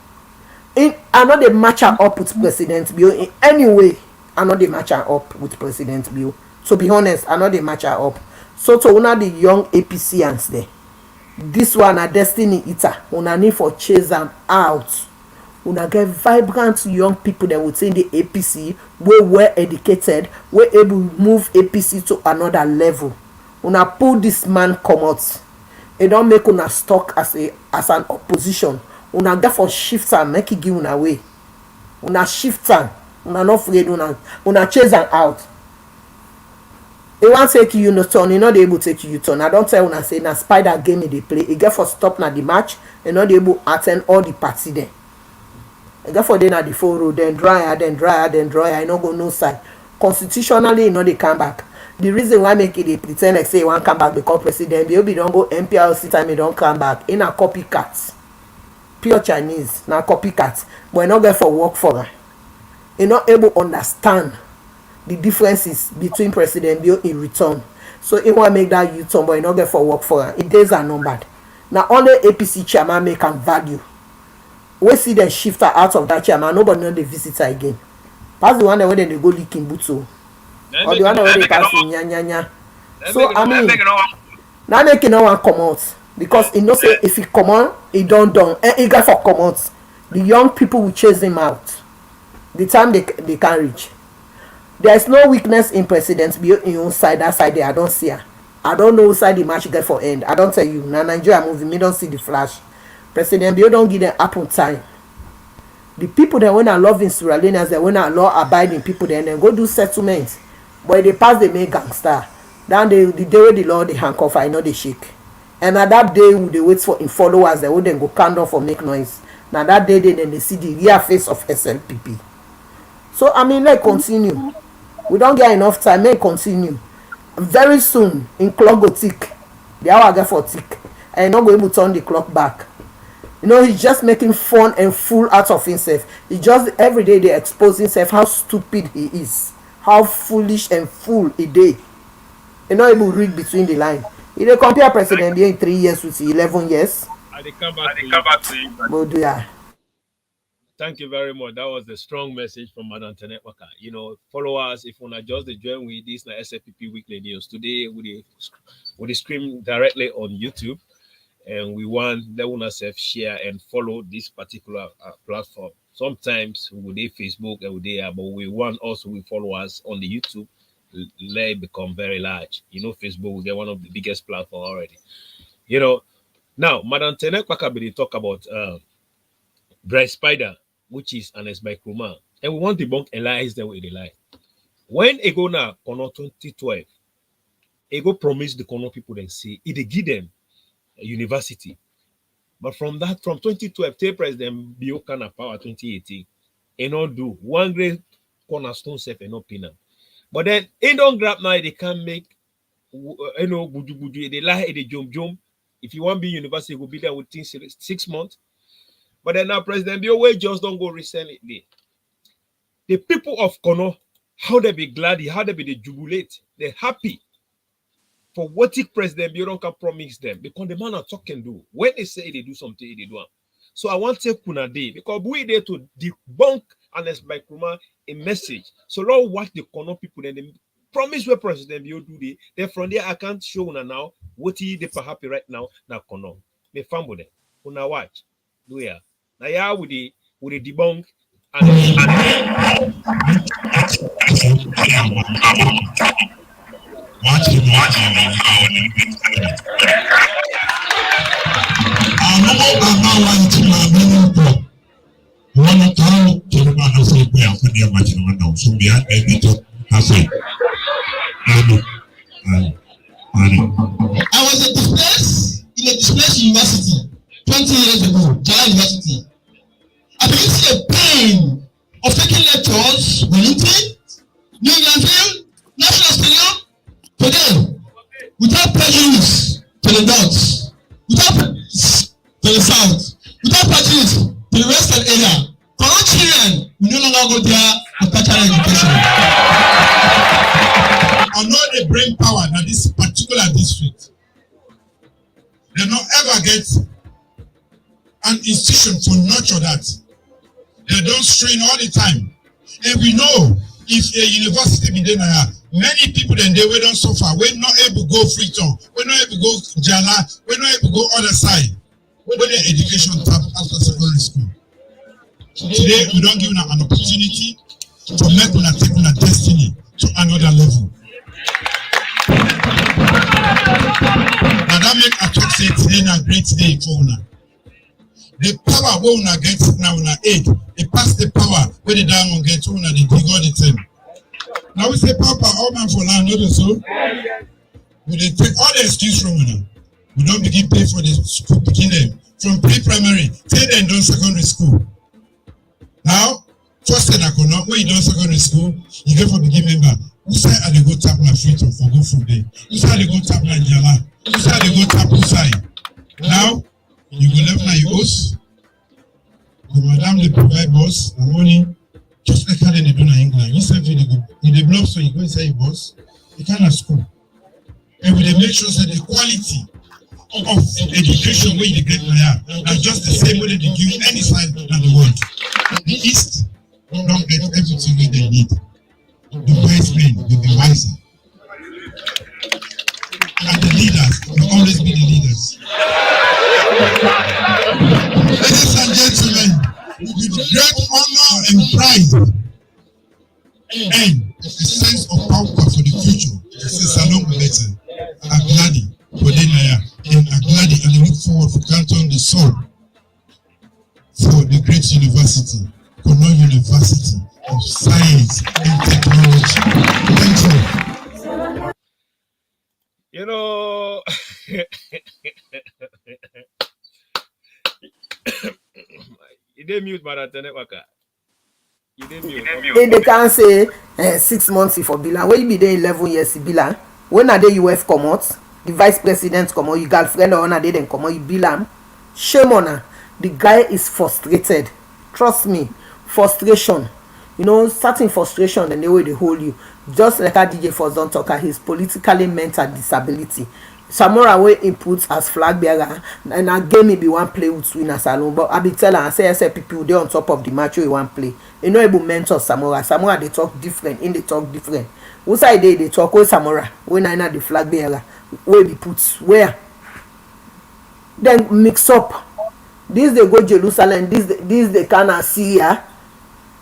I know they match her up with President Bio in any way. I know they match her up with President Bio. To be honest, I know they match her up. So to one of the young APCans there, this one a destiny eater. Una need for chase them out. Una get vibrant young people that would say in the APC, we well educated, we able to move APC to another level. Una pull this man come out. It don't make una stuck as an opposition. Una get for shift am make e give una way. Una shift am, una not afraid, una chase am out. He wan take you turn, he not able to take you turn. I don't tell una say na spider game e dey play. He get for stop na the match, he not able to attend all the party there. He get for dey na the full road, then dry, he no go no side. Constitutionally, he no dey come back. The reason why make it dey pretend like say he wan come back because President Biobi don go MPRC time he don come back. He na copycat. Pure Chinese, na copycat, but he not get for work for her. He not able to understand the differences between President Bio in return. So he want make that U-turn, but he not get for work for her. His days are numbered. Now only APC chairman make am value. We see them shift her out of that chairman. Nobody know they visit her again. Pass the one that when they go leak in Buto, or the one that when they pass in nya. So I mean, now make no one come out. Because he know say if he come on, he don't done. And he got for come out. The young people will chase him out. The time they can reach. There is no weakness in President Bio in own side. That side there, I don't see her. I don't know who side the match get for end. I don't tell you. Now Nigeria movie, me don't see the flash. President Bio don't give them apple time. The people that when I love in Sierra Leone, that when I law abiding people, then go do settlements. But they pass the main gangster. Then the day where the law they handcuff, I know they shake. And at that day they wait for in followers that wouldn't go count down for make noise. Now that day then they see the real face of SLPP. So I mean let's continue. We don't get enough time, may continue. Very soon in clock go tick. The hour get for tick. And not going to turn the clock back. You know, he's just making fun and fool out of himself. He just every day they expose himself how stupid he is. How foolish and fool he dey. He not able to read between the line. If they compare President Bio in 3 years with 11 years, I dey come back to you. but yeah. Thank you very much. That was the strong message from Madam Tenetwaka. You know, followers, if you want to just join with this SFPP Weekly News today, we stream directly on YouTube, and we want let ourselves share and follow this particular platform. Sometimes we dey Facebook and we dey, but we want also we follow us on the YouTube. Let it become very large. You know, Facebook will get one of the biggest platform already. You know, now Madam Tenetwaka be talk about Bright Spider, which is an ex-microman, and we want to debunk and lies the way they lie. When Ego now, Kono 2012, Ego promised the Kono people and say it give them a university. But from 2012, till President Bio Kana power 2018, and not do one great cornerstone self and not pinna. But then they don't grab now, they can make buju, they lie, they jump. If you want to be university, you will be there within 6 months. But then now President Bio just don't go recently. The people of Kono, how they be glad, how they be they jubilate, they're happy for what if President Bio can promise them, because the man are talking do. When they say they do something, they do. So I want to take Kuna Day because we there to debunk and as microma a message. So Lord, what the Kono people then they promise where President Bio do they. Then from there I can't show Una now what he they happy right now. Now Kono, they fumble them. Una watch, do ya? Now yeah with the debunk and I was a displaced in a displaced university 20 years ago, Jala University. I began to see a pain of taking lectures, Wellington, New England, National Stadium, today, without prejudice to the north, without prejudice to the south, without prejudice to the western area. For our children, we no longer go there for tertiary education. I know the brain power that this particular district, they don't ever get an institution for nurture that. They don't strain all the time. And we know if a university be there, many people then they will don't suffer. We're not able to go free town. We're not able to go Jala. We're not able to go other side. Where the education tap after secondary school. Today we don't give them an opportunity to make them take their destiny to another level. Now that make a talk say today a great day for una. The power we una get now una aid. It pass the power where the diamond get to una they dig all the time. Now we say Papa, all man for land, not so. We they take all the excuse from una. We don't begin pay for the school picking them from pre-primary till then done secondary school. Now, first thing I could not when you done secondary school, you get for the give member. Who say I they go tap my feet for go food day? Who say they go tap my jala? Who say they go tap outside? Now you go left now you host. The madam they provide boss and money just like how they do in England. You say they go in the block so you go inside your boss. You can't school. And we make sure that the quality of education where you get there are just the same way they give any side of the world. The East don't get everything that they need. The wise men will be wiser. And the leaders will always be the leaders. Ladies and gentlemen, with great honor and pride and a sense of power for the future, this is Salon Better, Agladi, Podenaya, and Agladi, and I look forward for Canton the Soul for the great university, Kono University of Science and Technology. Thank you. You know, you didn't mute Madam Tenepaka. You didn't mute. They can't say 6 months for Bila. When you be there 11 years, Bila. When are they US come out? The vice president come out, your girlfriend or one day then come out, you Bila. Shame on her. The guy is frustrated. Trust me, frustration. You know, certain frustration and the way they hold you. Just like our DJ Force don't talk, his politically mental disability. Samora way inputs as flag bearer, and again maybe one play with winners alone. But I be telling her, I say people they on top of the match we want play. You know able mentor Samora. Samora they talk different, in they talk different. Who side they talk with Samora? When I know the flag bearer, where be put where? Then mix up. This they go Jerusalem, this they cannot Syria.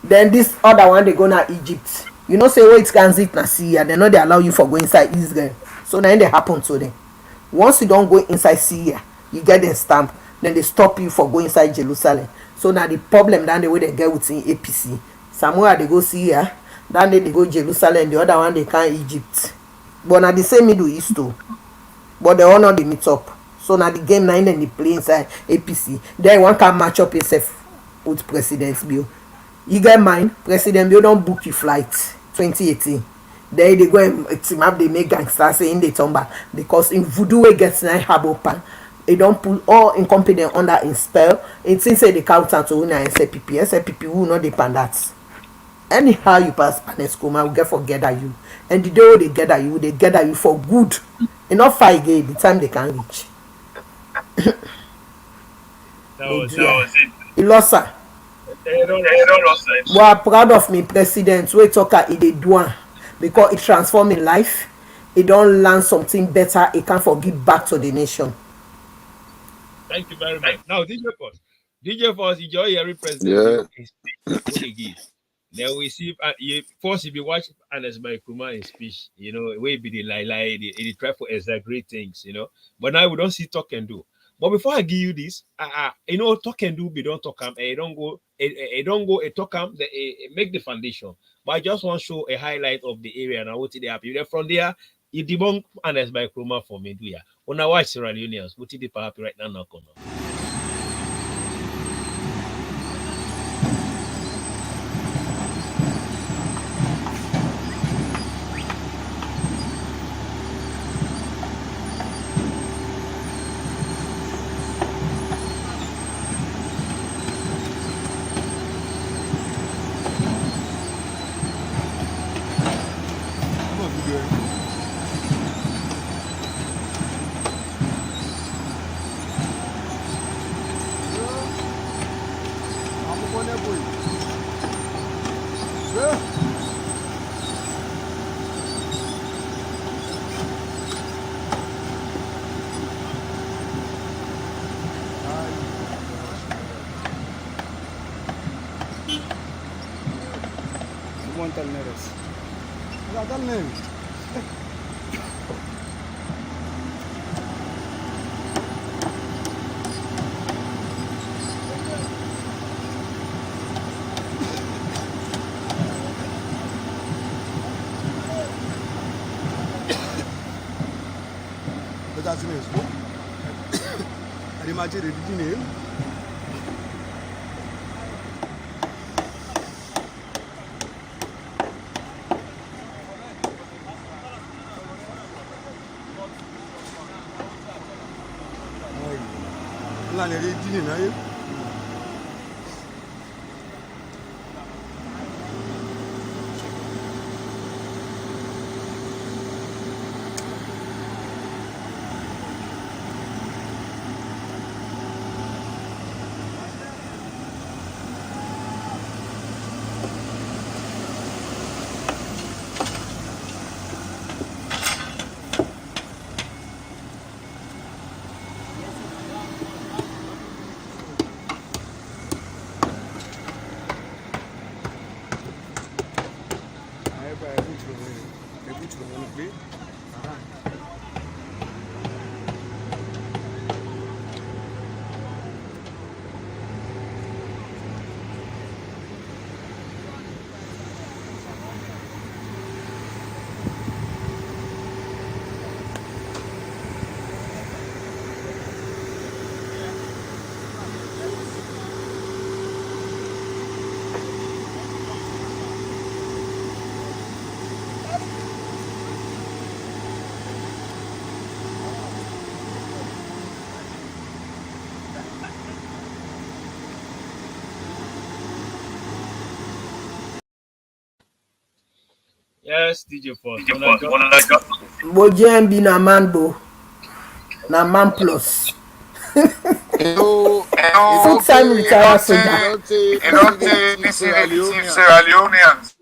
Then this other one they go na Egypt. You know say where it can sit na Syria, they know they allow you for go inside Israel. So now they happen to them. Once you don't go inside Syria, you get the stamp, then they stop you for going inside Jerusalem. So now the problem then the way they get within APC. Somewhere they go Syria, then they go Jerusalem, the other one they can Egypt. But now the same Middle East too. But they all know they meet up. So now the game 9 and they play inside APC. Then one can match up himself with President Bill. You get mine, President Bill don't book your flight 2018. Then they go and team up, they make gangsters saying they turn back because in voodoo we get nine habopan. They don't put all incompetent under in spell. It seems say the accountant to win SLPP. SLPP will not depend that. Anyhow you pass Panescoma, will get forget that you. And the day they gather you for good. Enough fight again the time they can reach. That was it. Ilosa. We are proud of me president wey talk e dey do am because e transform im life. E don learn something better. E can forgive back to the nation. Thank you very much. Now, DJ Force, enjoy your Yeah. president. Then we see first if you watch Anas by Kuma in speech, you know, we be the lie, they try to exaggerate things, you know. But now we don't see talk and do. But before I give you this, you know, talk and do, we don't talk them, and don't go, talk them, make the foundation. But I just want to show a highlight of the area and what they happy. Then from there, you debunk Anas by Kuma for me, do ya? When I watch Sierra Leoneans, what they happy right now, now. Yes, DJ Force. Bojem be na man bo. Na man plus. Full-time retired soldier. Sierra Leoneans.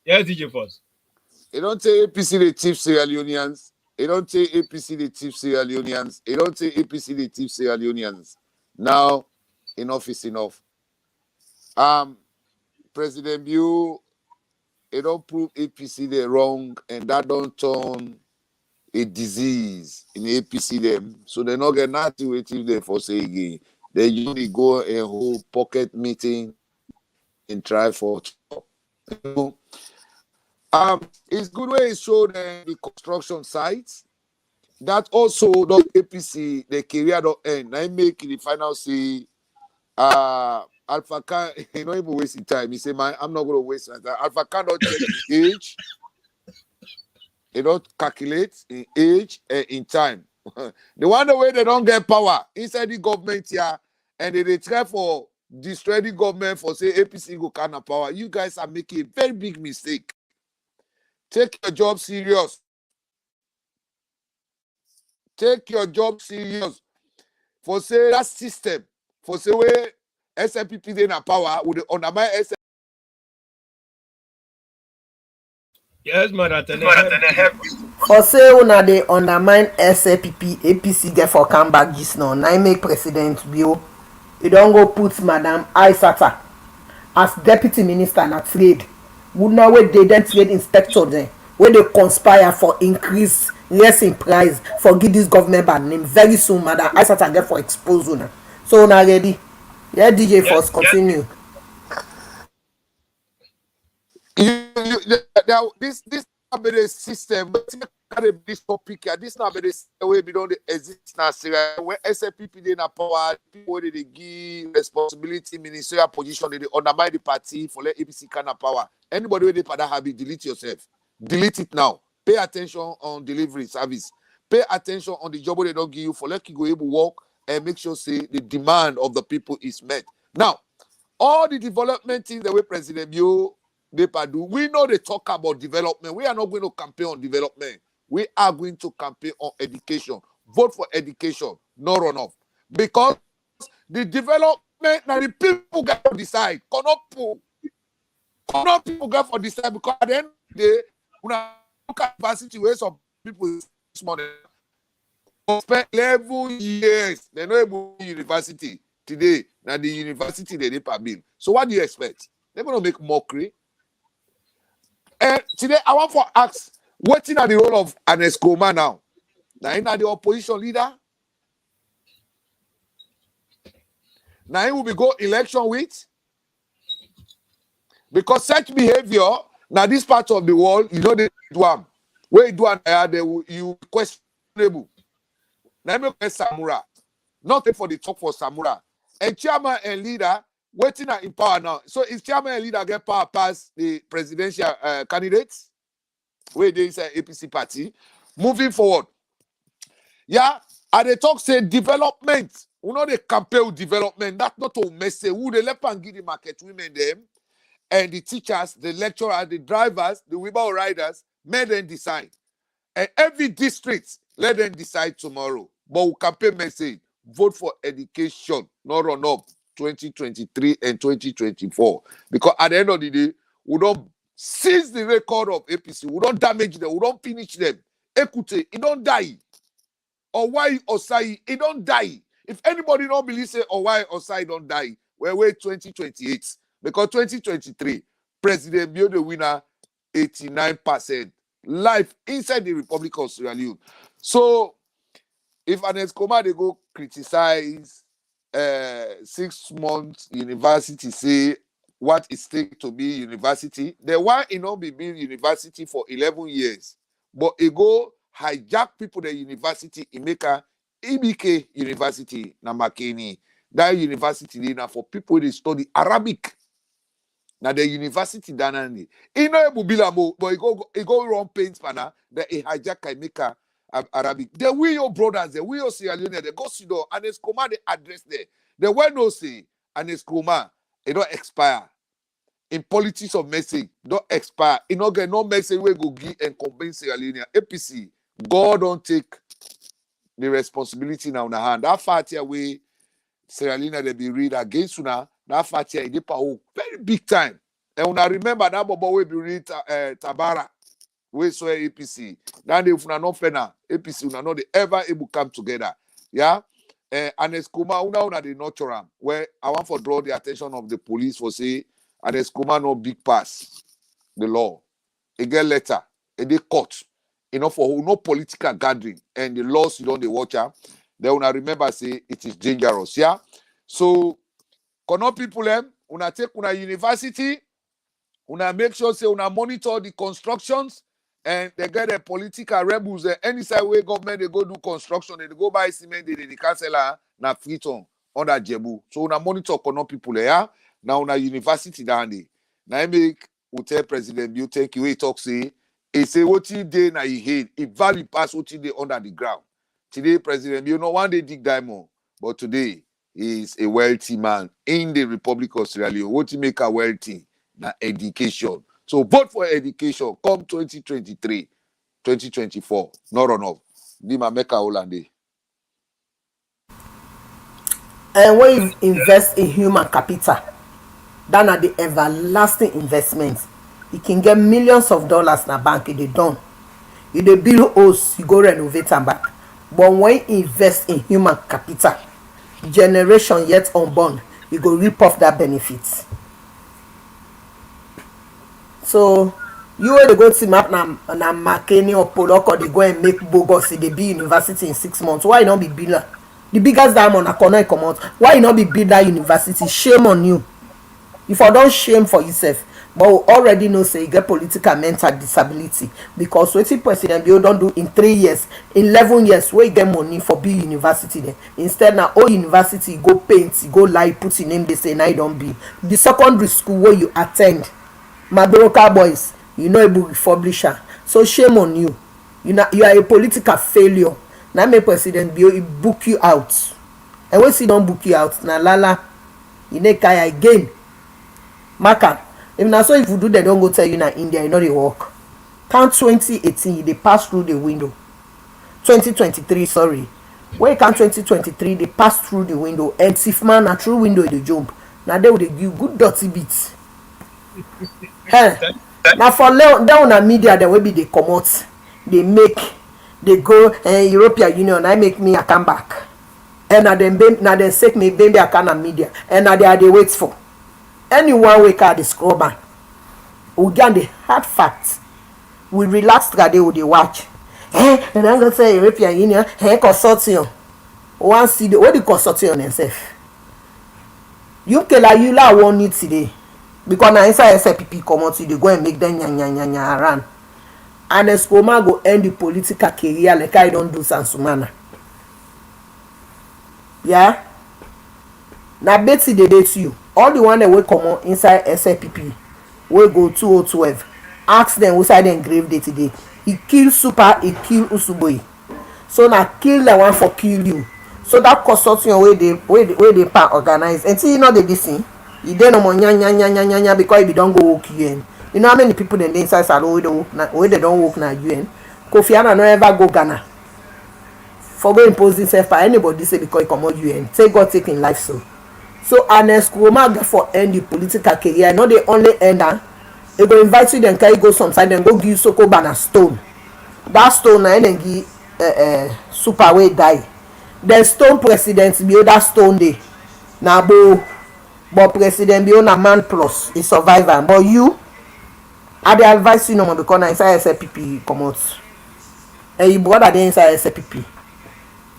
Yes, DJ Force. It don't say APC the thief Sierra Leoneans. It don't say APC the thief Sierra Leoneans. It don't say APC the thief Sierra Leoneans. Now, enough is enough. President Biu, it don't prove APC they wrong, and that don't turn a disease in APC them. So they not get nothing waiting there for say again. They usually go and hold pocket meeting and try for. It's good way it showed the construction sites. That also the APC the career don't end. I make the final say Alpha Khan, you know, even wasting time. He say, man, I'm not going to waste my time. Alpha Khan don't check in age. They don't calculate in age and in time. The one the way they don't get power inside the government here, and they try for destroy the government for say APC go kind of power. You guys are making a very big mistake. Take your job serious. Take your job serious. For say that system, for say where SLPP they na power, with the undermine SLPP. Yes, Madam Tenet. For say una dey undermine SLPP, APC get for come back just now. Now make President Bio. You don't go put Madam Aisata as Deputy Minister na trade. Una wey dey then trade inspector then. Where they conspire for increase less in price for give this government bad name. Very soon, Madam Aisata get for expose una. So una ready? Yeah, DJ first continue. This not be the system, but this topic here. This not be the way we don't exist now. When SLPP they na power, people they give responsibility, ministerial position, they undermine the party for let APC kind of power. Anybody with that habit, delete yourself. Delete it now. Pay attention on delivery service. Pay attention on the job they don't give you for let you go able to work and make sure say the demand of the people is met. Now, all the development things the way President Bio they do, we know they talk about development. We are not going to campaign on development. We are going to campaign on education. Vote for education, no runoff. Because the development, now the people get to decide. Cannot people get for decide because at the end of the day, we look at capacity where some people money spend 11 years. They know about university today. Now the university they per bill. So what do you expect? They're going to make mockery. And today I want to ask, what's in the role of an Escoma now? Now in the opposition leader. Now he will be go election with. Because such behavior, now this part of the world, you know they do them. Where you do you questionable. Now me question Samura. Not for the talk for Samura. And chairman and leader waiting in power now. So is chairman and leader get power past the presidential candidates? Where they say APC party. Moving forward. Yeah, and they talk say development. We know they campaign development. That's not to mess. Who they let and give the market women them. And the teachers, the lecturers, the drivers, the wheelbarrow riders, may then decide. And every district, let them decide tomorrow. But we campaign message, vote for education, not run up 2023 and 2024. Because at the end of the day, we don't seize the record of APC. We don't damage them. We don't finish them. Ekute, it don't die. Or why Osai, it don't die. If anybody don't believe say or why Osai don't die, we'll wait 2028. Because 2023, President Bio the winner, 89%. Life inside the Republic of Sierra Leone. So, if an Escoma they go criticize 6 months university, say what it takes to be university, the one it not be being university for 11 years. But it go hijack people the university in make a EBK University na Makeni. That university now for people they study Arabic. Now the university danani. He no able bilamo, but he go run paint pana that he hijack can make a Arabic. They we your brothers, they we your Sierra Leone, they go see door and Escoma they address there. They will no say and Escoma it don't expire. In politics of message, don't expire. It not get no message we go give and convince Sierra Leone. APC, God don't take the responsibility now in the hand. That fact way Sierra Leone they be read against una. That fact here, very big time. And when I remember that Bobo will be read Tabara, we saw APC. Now they not fena APC, una not they ever able come together. Yeah. And Escoma, una they nurture am. Where I want to draw the attention of the police for say, and Escoma no big pass the law. It get letter, and they court. For no political gathering and the laws you don't they watch out. Then when I remember say it is dangerous. Yeah. So Kono people una take una university, una make sure say una monitor the constructions and they get the political rebels any side way government they go do construction, they go buy cement, they cancel na Freeton. under Jebu. So una monitor kono people there. Now una university down there. Now I make we tell President Bill thank you. He talk say he say what he did na he hate. He value pass what he did under the ground. Today President Bill no one day dig diamond, but today he is a wealthy man in the Republic of Sierra Leone. What he make a wealthy na education. So vote for education. Come 2023, 2024. No run off. Dima Mecca Holande. And when you invest in human capital, that na the everlasting investment. You can get millions of dollars na bank if they done. You dey build house, you go renovate am back. But when you invest in human capital, generation yet unborn, you go reap off that benefit. So you wey dey go team up na Makeni or Poloko dey go and make bogus e dey be university in 6 months. Why you no be builder? The biggest diamond na corner comot. Why you no be build that university? Shame on you. If I don shame for yourself, but we already know say you get political mental disability, because wetin President Bio don do in 3 years, 11 years wey you get money for big university there, instead na old university go paint, go lie, put your name, dey say na you don be. The secondary school wey you attend, Madoroka boys, you no able refurbish am. So shame on you. You are a political failure. Na make President Bio book you out, and once he don book you out, na lala you need kaya again. Maka, if na so if you do, they don't go tell you na India, you know they work. Count 2018, they pass through the window. 2023, sorry. When you count 2023, they pass through the window. And if man na through window they jump, now they would give good dirty bits. Hey, now for down on media, the way be they come out, they go European Union, I make me a come back. And now they say me baby I can media, and now they wait for. Anyone we call the scrubber, we get the hard facts. We relax today with the watch. And I'm gonna say European Union, consortium. One see the what the consortium themselves. You tell you la one need today. Because now inside SLPP come out, they go and make them nya around. And the Skoma go end the political career like I don't do Sansumana. Yeah? Now Betsy they date you. All the one that will come on inside SLPP will go 2012. Ask them who side engrave day today. He kill Super, he kill Usuboi. So now kill the one for kill you. So that consortium where they part organize. And see you know they listen. You don't know nya because if don't go work UN. You know how many people then inside salon where they don't work na UN. Kofi Annan no ever go Ghana. For go impose himself by anybody say because he come out UN. Say God take in life so. So Ernest Kroma for end the political career. Not the only ender. They go invite you then carry go sometime then go give Soko Bana stone. That stone na then give Super way die. Then stone president be that stone day. Na bo but President be na man plus a survivor. But you I dey advise you no more because na inside SLPP come out. And you brother dey inside SLPP.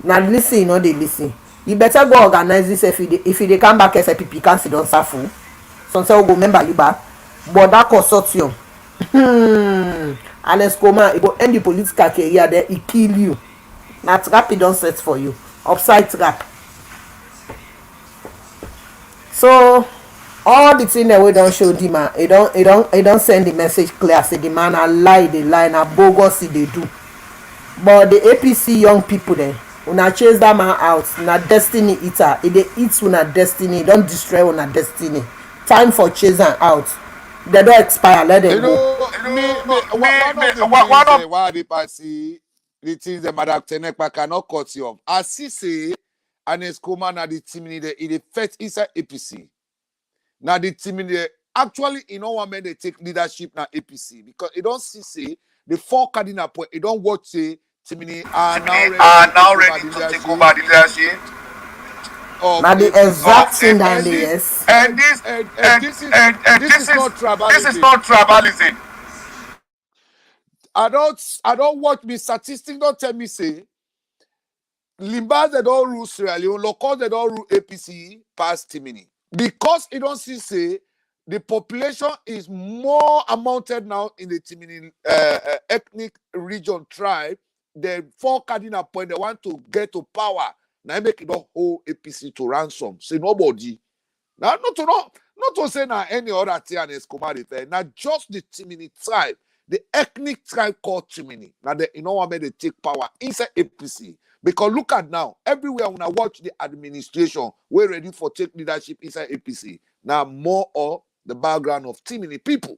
Now listen, you know they listen. You better go organize this if they come back SLPP can't sit down safu. Some say we go remember you back. But that consortium, Alex Koma, it go end the political career there, it kill you. Now trap it don't set for you. Upside trap. So all the thing that we don't show the man, it don't send the message clear. Say the man a lie, they lie, na bogus they do. But the APC young people there, una chase that man out, na destiny eater. If they eat una destiny, don't destroy una destiny. Time for chasing out. They don't expire, let them go. Why they pass the things that Madam Tenekpa cannot cut you off. As he say, and his command na the team in the first inside APC. Now the team in the actually in our men they take leadership na APC because it don't see say the 4 cardinal point. It don't watch say Timini are now ready to take over the leadership. Now the exact thing that they yes. And this is not tribalism. This is not tribalism. I don't watch me statistics. Don't tell me say Limbas they don't rule Sierra Leone, locals they don't rule APC past Timini because it don't see say the population is more amounted now in the Timini ethnic region tribe. The 4 cardinal point they want to get to power Now make it not hold APC to ransom. Say nobody. Now not to say now any other thing and Escobar there. Now just the Timini tribe, the ethnic tribe called Timini. Now they what made they take power inside APC. Because look at now, everywhere when I watch the administration, we're ready for take leadership inside APC. Now more of the background of Timini people.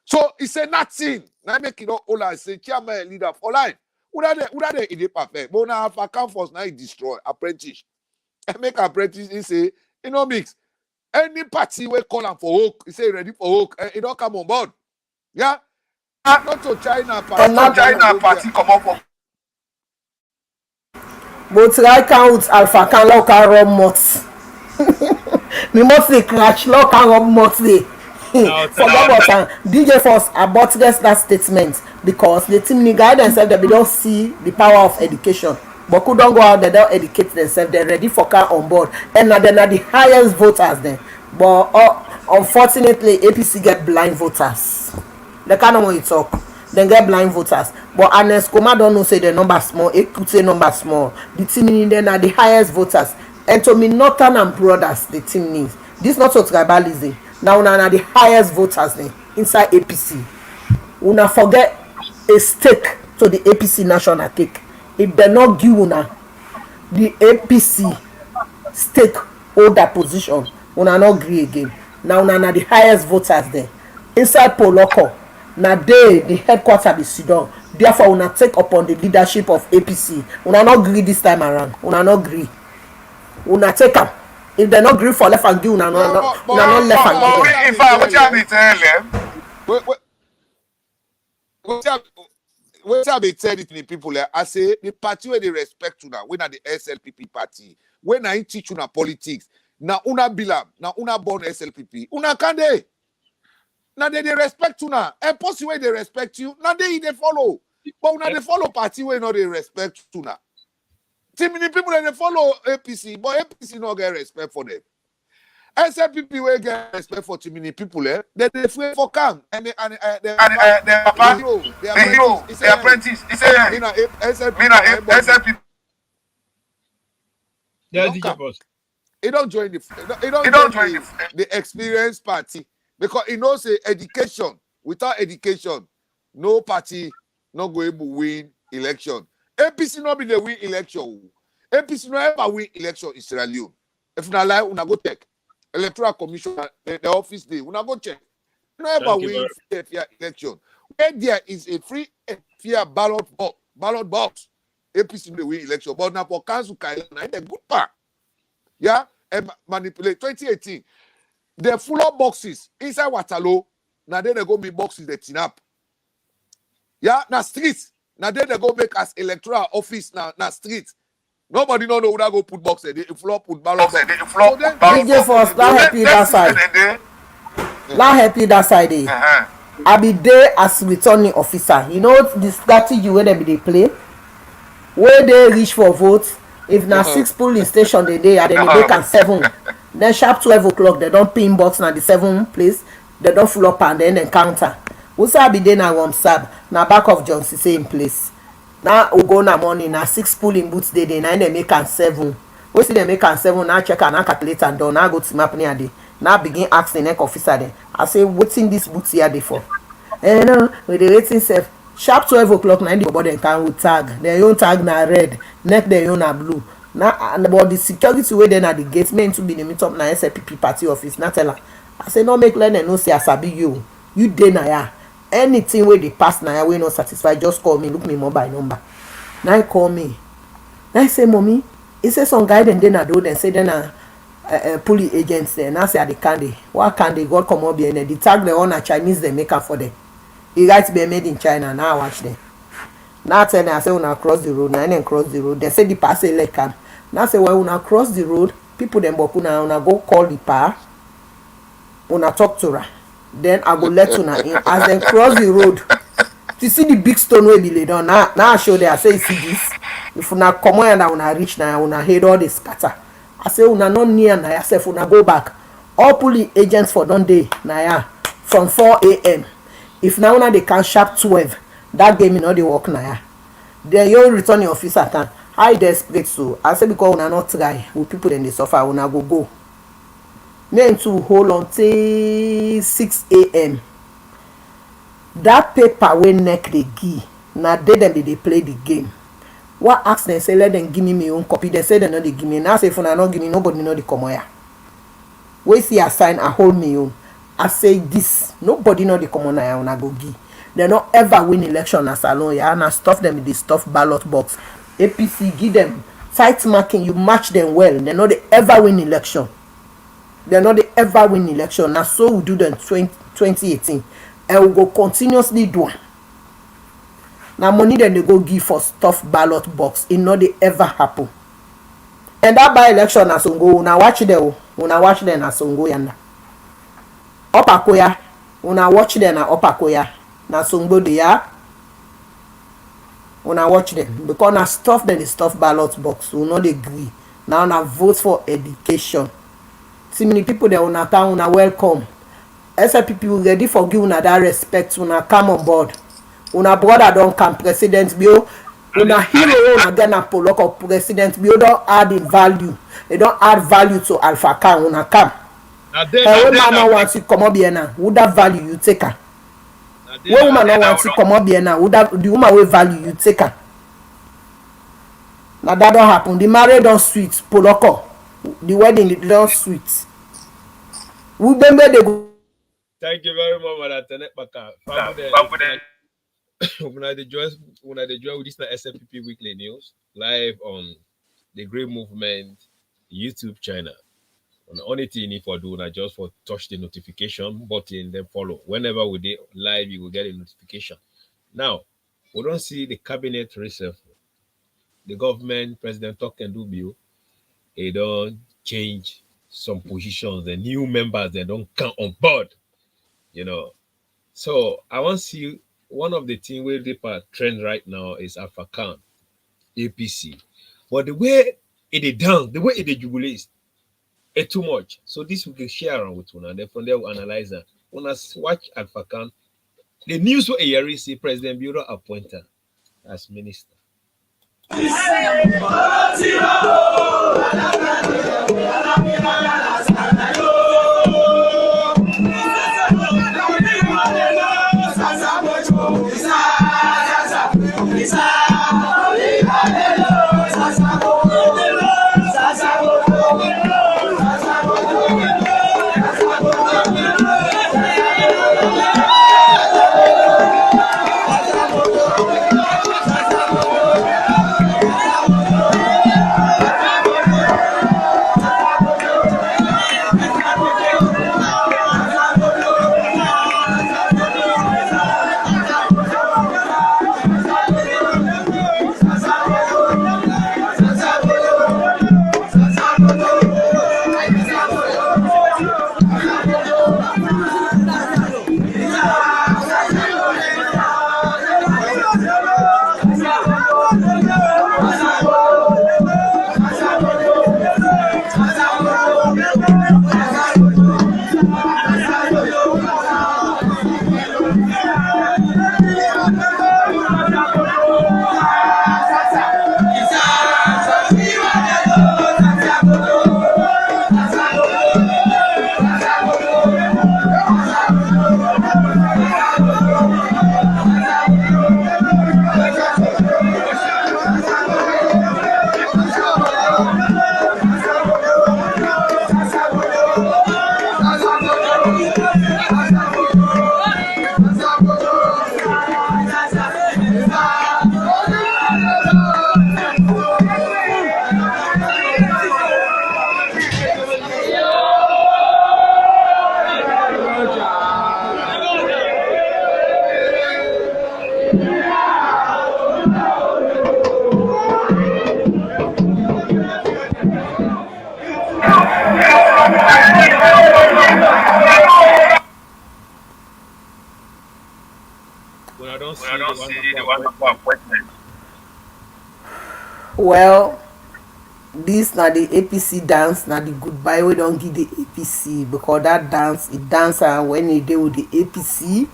So he said nothing. Now make it all I say chairman leader for life. Who are they in the perfect? But now if I come first, now he destroy apprentice. And make apprentice, he say, mix. Any party we call him for hook, he say ready for hook, and he don't come on board. Yeah? Not to China party. And not China party come up for. But I count Alpha can lock and run mots. Me must say crash lock and run mots day. Forget about DJ Force about that statement because the team the guy themselves they don't see the power of education. But who don't go out there, don't educate themselves, they're ready for car on board. And now they're not the highest voters then. But unfortunately, APC get blind voters. They can't want to talk. They get blind voters. But Anes Koma don't know say the number small, it could say number small. The team in there are the highest voters. And to me, Northern and Brothers, the team needs. This not so tribalism. Now una the highest voters then inside APC. Una forget a stake to the APC national take. If they not give una the APC stakeholder position, una not agree again. Now una the highest voters there. Inside Poloko, now the headquarters be Sudan. Therefore, una take upon the leadership of APC. Una not agree this time around. Una not agree. Una take up. If they not agree for left and give, una not left and give. In fact, what you be telling what I be telling the people, I say the party where they respect you now, when are the SLPP party, when I teach you now politics, now una bilam, now una born SLPP, una can they? Now they respect you now, and possibly where they respect you, now they follow, but una they follow party where not they respect you now. Too many people they follow APC, but APC not get respect for them. SLPP will get respect for too many people, they free for come and the apprentice. He said, SLPP. He don't join the experienced party because he knows education. Without education, no party not going to win election. APC not be the win election. APC not ever win election in Sierra Leone. If not lie, una go check. Electoral Commission, the office day, una go check. Never win fair election. Where there is a free and fair ballot box, APC will win election. But now for council, na a good part. Yeah, and manipulate 2018. The full of boxes inside Waterloo. Now then they go make boxes that tin up. Yeah, now streets. Now then they go make as electoral office now streets. Nobody know who that go put box there. They flop put ballot box. So then DJ Force, not happy that side. Not happy that side. I be there as returning officer. You know the strategy where they play. Where they reach for votes. If na 6 polling station they dey, and then they make am 7. Then sharp 12 o'clock they don't pin box na the 7 place. They don't full up and then encounter. Who's I be there na Sab na back of Johnson same place. Now we go na morning na 6 polling booths they dey, na they make am 7. We see they make am 7 now check and now calculate and done. Now go to map near day. Now begin ask the neck officer then. I say what's in this booth here dey for? No, with the rating self. Sharp 12 o'clock na the body can with tag. Their own tag na red, neck their own na blue. Now about the security way then at the gate meant to be the meet up na SLPP party office. Now tell her. I say no make learn no say asabi you. You dey na ya. Anything where they pass na ya we not satisfied, just call me, look me mobile number. Now he call me. Now I say mommy, he say some guy then na do then say then police agents there. Now say at the candy. What candy God come up here and the tag the one Chinese they make up for them. He writes be made in China. Now I watch them. Now tell them I say when cross the road, now then cross the road. They say the pass a like come. Now say when una cross the road, people them boku na una go call the pa. Una talk to her. Then I go let una in. As they cross the road, you see the big stone where be laid down. Now I show them. I say see this. If una come on and una reach now, una head all the scatter. I say una not near now. I say if una go back. All police agents for done day now from 4 a.m. If now they can sharp 12, that game you know they work now. Then you return your officer can. I desperate so I say because una not try with people dem dey suffer una go men to hold on till 6 a.m. that paper wey neck dey give na dey dem dey play the game. What ask dem say let dem give me my own copy, dem say dem no dey give me. Now say if una no give me, nobody no dey comot here. Wey see I sign I hold me own. I say this nobody no dey comot here una go give. Dem no ever win election as alone here and stuff dem with the stuff ballot box. APC give dem tight marking, you match dem well, dem no dey ever win election. Dem no dey ever win election. Na so we do dem 2018 and we go continuously do am. Na money dem dey go give for stuff ballot box, e no dey ever happen. And that by election na songo una watch dem o, una watch dem na songo yanda. Opakoya una watch dem na Opakoya na songo dey ya. Una watch dem because na stuff dem dey stuff ballot box, we no dey gree. Now una vote for education. See many people dem una town una welcome. SLPP we ready for give una that respect, una come on board. Una brother don come, President Bio. Una hero una get na poloko President Bio don add in value. They don add value to Alpha Can. Una come. When man no want to come up here now, would that value you take her? When woman no want to come up here now, would that the woman wey value you take her? Now that don't happen. The marriage don sweet, poloko. The wedding it don sweet. We remember they go. Thank you very much, Madam Tenet Baka. Una dey join with this na SLPP Weekly News live on the Great Movement YouTube channel. On only thing you need for do na just for touch the notification button, then follow. Whenever we dey live, you will get a notification. Now, we don't see the cabinet reshuffle. The government, President Token Bill, they don't change some positions. The new members they don't come on board. You know, so I want to see one of the things where the trend right now is Alpha Can, APC. But the way it is done, the way it is jubilates, it's too much. So this we can share around with one, and then from there we analyze that. When I watch Alpha Can, the news for a see President Bureau appointed as minister. Well, this na the APC dance, na the goodbye we don't give the APC because that dance, it dance and when he dey with the APC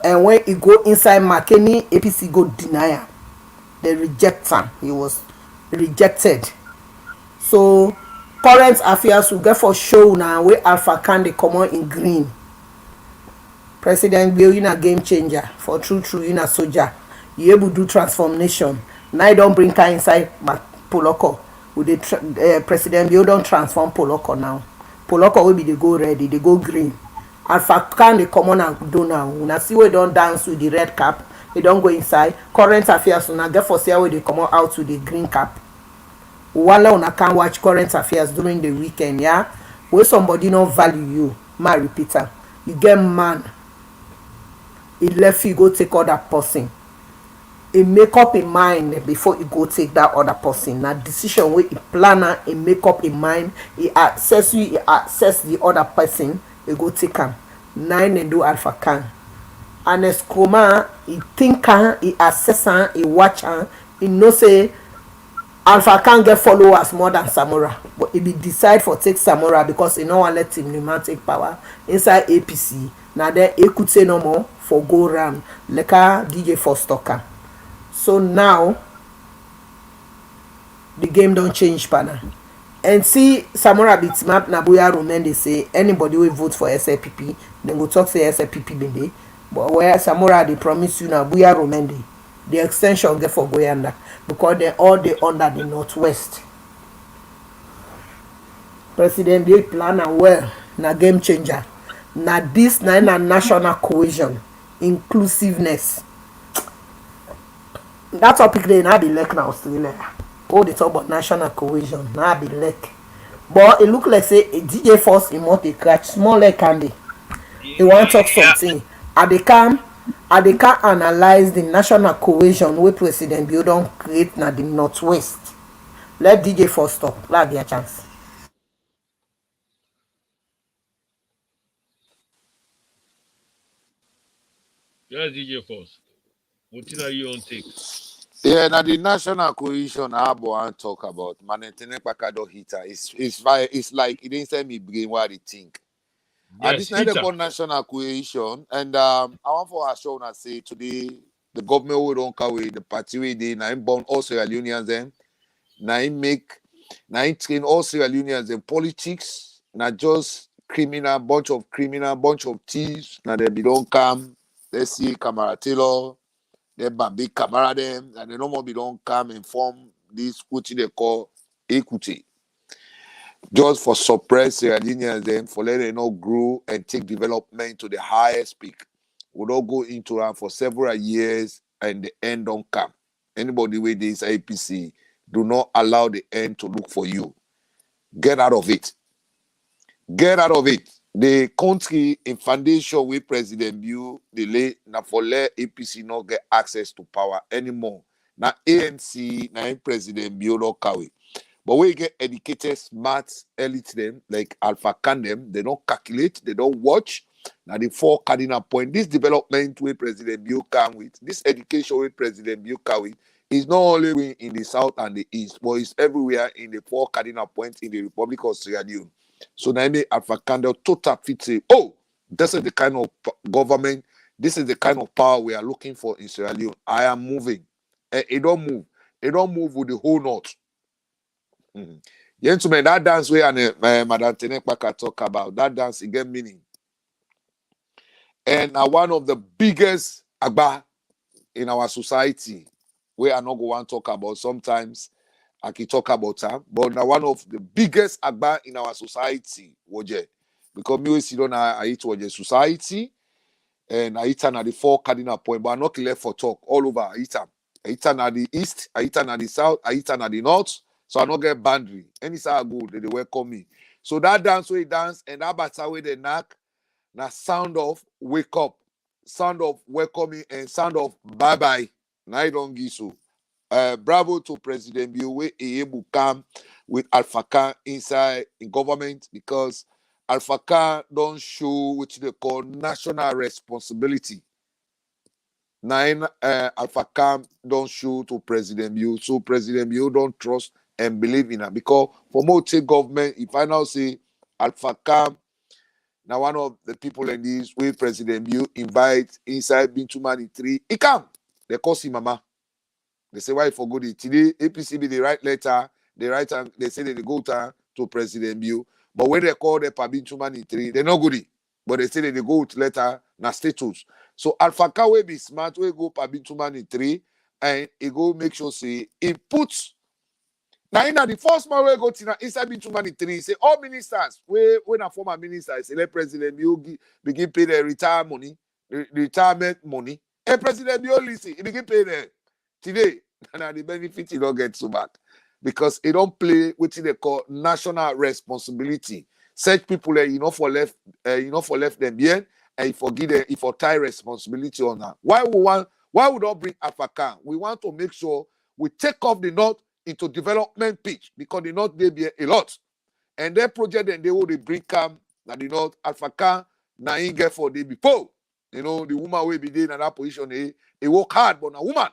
and when he go inside Makeni, APC go deny am. They reject am. He was rejected. So current affairs will get for show now wey Alpha Can dey comot in green. President Bill, you na game changer for true, you na soldier. You able do transformation. Now you don bring her inside Poloko. With the President Bill don transform Poloko now. Poloko will be the go ready, they go green. Alpha Can dey comot and do now. Una see wey don dance with the red cap. They don go inside. Current affairs una get for see how they comot out with the green cap. Wala una can watch current affairs during the weekend, yeah. Wey somebody no value you, ma repeat am. You get man. He left you go take other person. He make up in mind before he go take that other person. Na decision wey he planner, he make up in mind, he access you, he access the other person, he go take am. Nine and do Alpha Can. And Escoma, he think am, he assess am, he watch am, he know say Alpha Can get followers more than Samora, but he be decide for take Samora because he no wan let him man take power inside APC. Na then Ekute no more for go round like a DJ for stocker. So now the game don't change partner. And see Samora bitmap na Buya Roman they say anybody will vote for SLPP, then go talk say SLPP bende. But where Samora they promise you now Buya Roman dey. The extension get for Goyanda because they all they under the northwest. President Bill plan and well na game changer. Na this na national cohesion, inclusiveness. That topic they now be like now still. All they talk about national cohesion now be like. But it look like say a DJ Force in what they catch small like candy. They want to talk something. At the can analyze the national cohesion wey President Bill don create na the northwest. Let DJ Force talk. Let their chance. Yes, DJ Force. What are you on take? Yeah, now the national cohesion I want to talk about. Manetene Pakado hitter. It's like it didn't say me brain what they think. And Yes, this night about national cohesion, and I want for assure una say today the government will don't carry the party way they now born all Sierra Leoneans them, now train all Sierra Leoneans in politics, not just bunch of thieves. Now they don't come. Let's see Camara Taylor, they big Camara them, and they no more be don't come and form this what they call equity. Just for suppress Sierra Leoneans then for letting them not grow and take development to the highest peak. We don't go into them for several years and the end don't come. Anybody with this APC, do not allow the end to look for you. Get out of it. Get out of it. The country in foundation with President Bill, the lay now for let APC not get access to power anymore. Now ANC, now President Bill not carry. But when you get educated, smart, elite them, like Alpha Can them, they don't calculate, they don't watch. Now the four cardinal point, this development where President Bill come with, this education where President Bill come with, is not only in the south and the east, but it's everywhere in the four cardinal points in the Republic of Sierra Leone. So now Alpha Can the total fit say, oh, this is the kind of government, this is the kind of power we are looking for in Sierra Leone. I am moving. It don't move. It don't move with the whole north. Mm-hmm. Gentlemen, that dance way and Madam Tenekpaka talk about, that dance again meaning. And one of the biggest agba in our society, we are not going to talk about sometimes, I can talk about her, but now one of the biggest agba in our society, Woje, because me see don't I eat Woje society, and I eat at the four cardinal point, but I'm not left for talk all over. I eat at the east, I eat at the south, I eat at the north. So I don't get boundary. Any side I go, they welcome me. So that dance way dance and that bata way they knock, na sound of wake up, sound of welcoming, and sound of bye bye. Now I don't give so. Bravo to President Bill we able come with Alpha Can inside in government because Alpha Can don't show what they call national responsibility. Nine Alpha Can don't show to President Bill, so President Bill don't trust and believe in her because for more state government, if I now say Alpha Can, now one of the people in this way President Bill invite inside Bintu Mani 3, he come. They call him Mama. They say why for good today APC be the right letter, they write and they say they go to President Bio. But when they call the Pabinchumani 3, they're not good. But they say they go with letter na status. So Alpha Ka will be smart, we go Pabinchumani 3 and he go make sure say it puts. Now in the first man we go to inside Binchumani 3, say all ministers, when a former minister say let President Bio begin pay their retirement money. And President Bio listen, he begin pay them today. And the benefit you don't get so back. Because it don't play what they call national responsibility. Such people for left them bien and you forgive them if for tie responsibility on that. Why we don't bring Africa? We want to make sure we take off the north into development pitch because the north they be a lot. And their project and they will bring come that the north Africa na in get for the before. The woman will be there in that position. He work hard, but a woman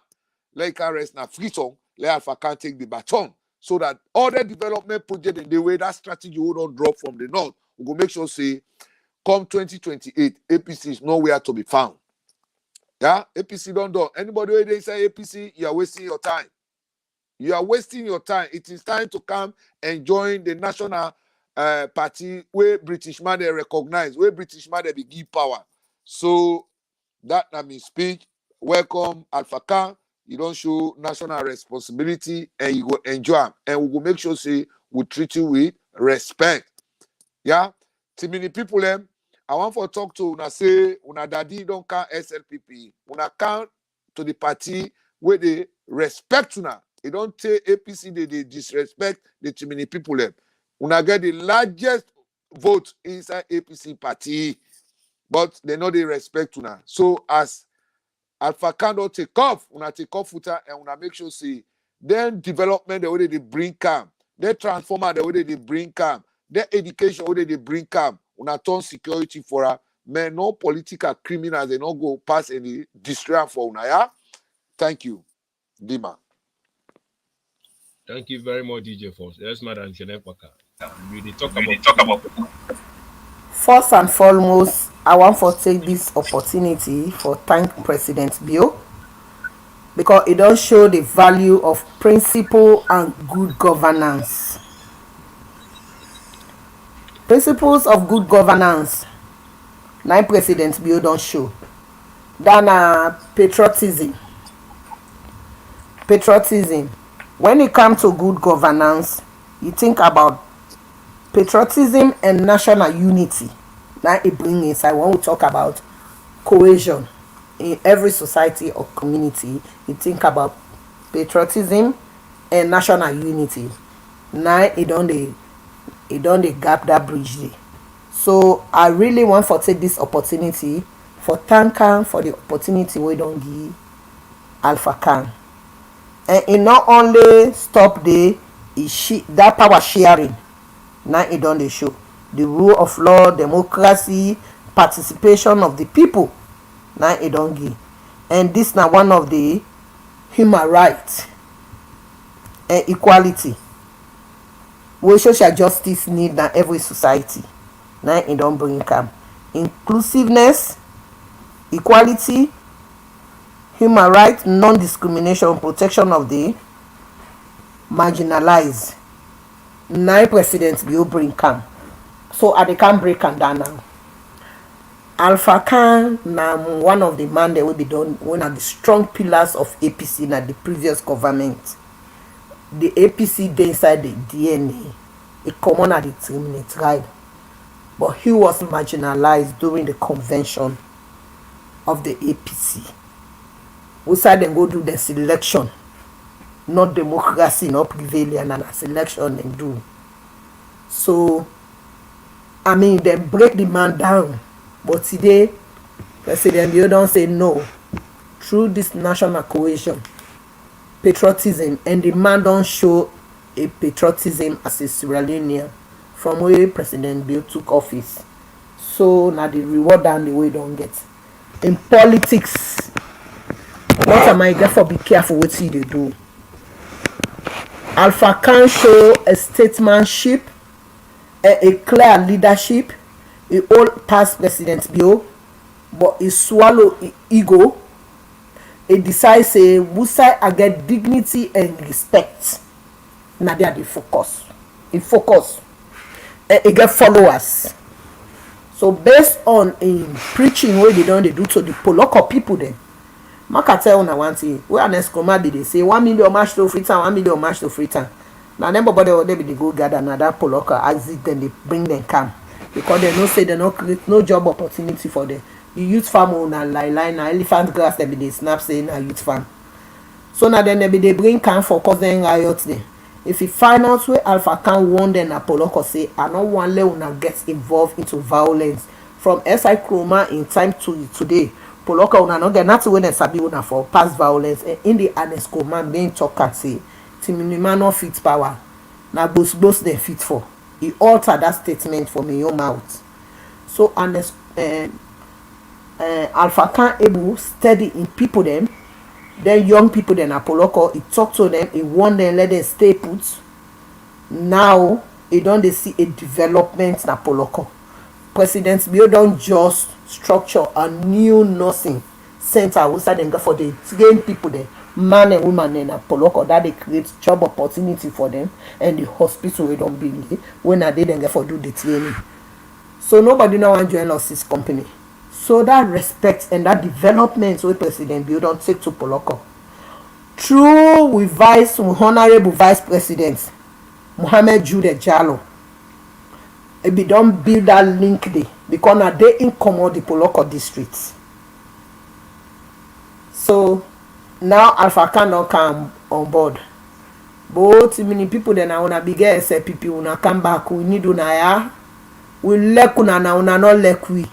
like her rest na free song, let Africa take the baton. So that all the development project in the way that strategy will not drop from the north. We go make sure say, come 2028, APC is nowhere to be found. Yeah, APC don't do. Anybody where they say APC, you are wasting your time. You are wasting your time. It is time to come and join the national party where British man they recognize, where British man they be give power. So that I mean speech. Welcome Alpha Ka. You don't show national responsibility and you go enjoy them. And we will make sure say we treat you with respect. Yeah? Too many people I want to talk to una say una daddy don't count SLPP. Una count to the party where they respect una. They don't take APC, they disrespect the too many people Una get the largest vote inside APC party, but they know they respect una. So as Alpha cannot take off, una take off footer and una make sure say then development the way they bring calm, then transformer the way they bring calm, then education the way they bring calm, una turn security for her. Man, no political criminals, they don't go past any destroy for una, yeah? Thank you, Dima. Thank you very much, DJ Force. Yes, Madam Tenekpaka. We talk about. First and foremost, I want to take this opportunity for thank President Bio because it does show the value of principle and good governance. Principles of good governance. Now President Bio don't show. Then patriotism. Patriotism. When it comes to good governance, you think about patriotism and national unity. Now it brings inside when we talk about cohesion in every society or community, you think about patriotism and national unity. Now it don't gap that bridge there. So I really want to take this opportunity for thank her for the opportunity we don't give Alpha Ka. And it not only stop there, that power sharing. Now it don't show the rule of law, democracy, participation of the people. Now it don't give. And this now one of the human rights and equality. We social justice need in every society. Now it don't bring come. Inclusiveness, equality, human rights, non-discrimination, protection of the marginalized. Now President will bring come. So they can't break them down now. Alpha Ka now one of the man that will be done one of the strong pillars of APC in the previous government. The APC they inside the DNA. A common at the terminate right. But he was marginalized during the convention of the APC. We said them go do the selection. Not democracy, not prevalent, and a selection they do. So, I mean, they break the man down. But today, President you don't say no. Through this national cohesion, patriotism, and the man don't show a patriotism as a Sierra Leonean from where President Bill took office. So, now the reward and the way don't get. In politics, what am I therefore be careful what they do? Alpha Ka show a statesmanship, a clear leadership. He all past President Bio, but he swallow ego. e decide say Wusai I get dignity and respect. Na there dey focus. E focus. E get followers. So based on in preaching wey they don dey do to the Poloko people dem, make I tell una one thing. Wey an Escoma dey say 1 million match to Freetown, 1 million match to Freetown. Na dem bobody dey be dey go gather na that Poloko exit dem dey bring dem come because dem know say dem no create no job opportunity for dem. The youth farm owner lie na elephant grass dem be dey snap say na youth farm. So na dem be dey bring come for cause dem riot dem. If you find out where Alpha can warn them na Poloko say I no wan let una get involved into violence from SI Kroma in time to today. Poloko una no get nothing wey dem sabi una for past violence and in the honest command dem talk am say Timinima no fit power na gbos dem fit for. He alter that statement from im own mouth. So honest Alpha can able steady in people them. Then young people then Poloko, he talk to them, he warn them, let them stay put. Now he don't they see a development na Poloko. President Bio don't just structure a new nursing center outside them for the train people there, man and woman in Poloko that they create job opportunity for them and the hospital we don't build when they then get for do the training. So nobody now want join us company. So that respect and that development wey President Bio don take to Poloko through with honorable Vice President Mohammed Jude Jallo, e be don build that link there because na dey in comot the Poloko district. So now Alpha Khan don come on board. But many people then na una big SLPP una come back, we need una ya. We like una na una no like we.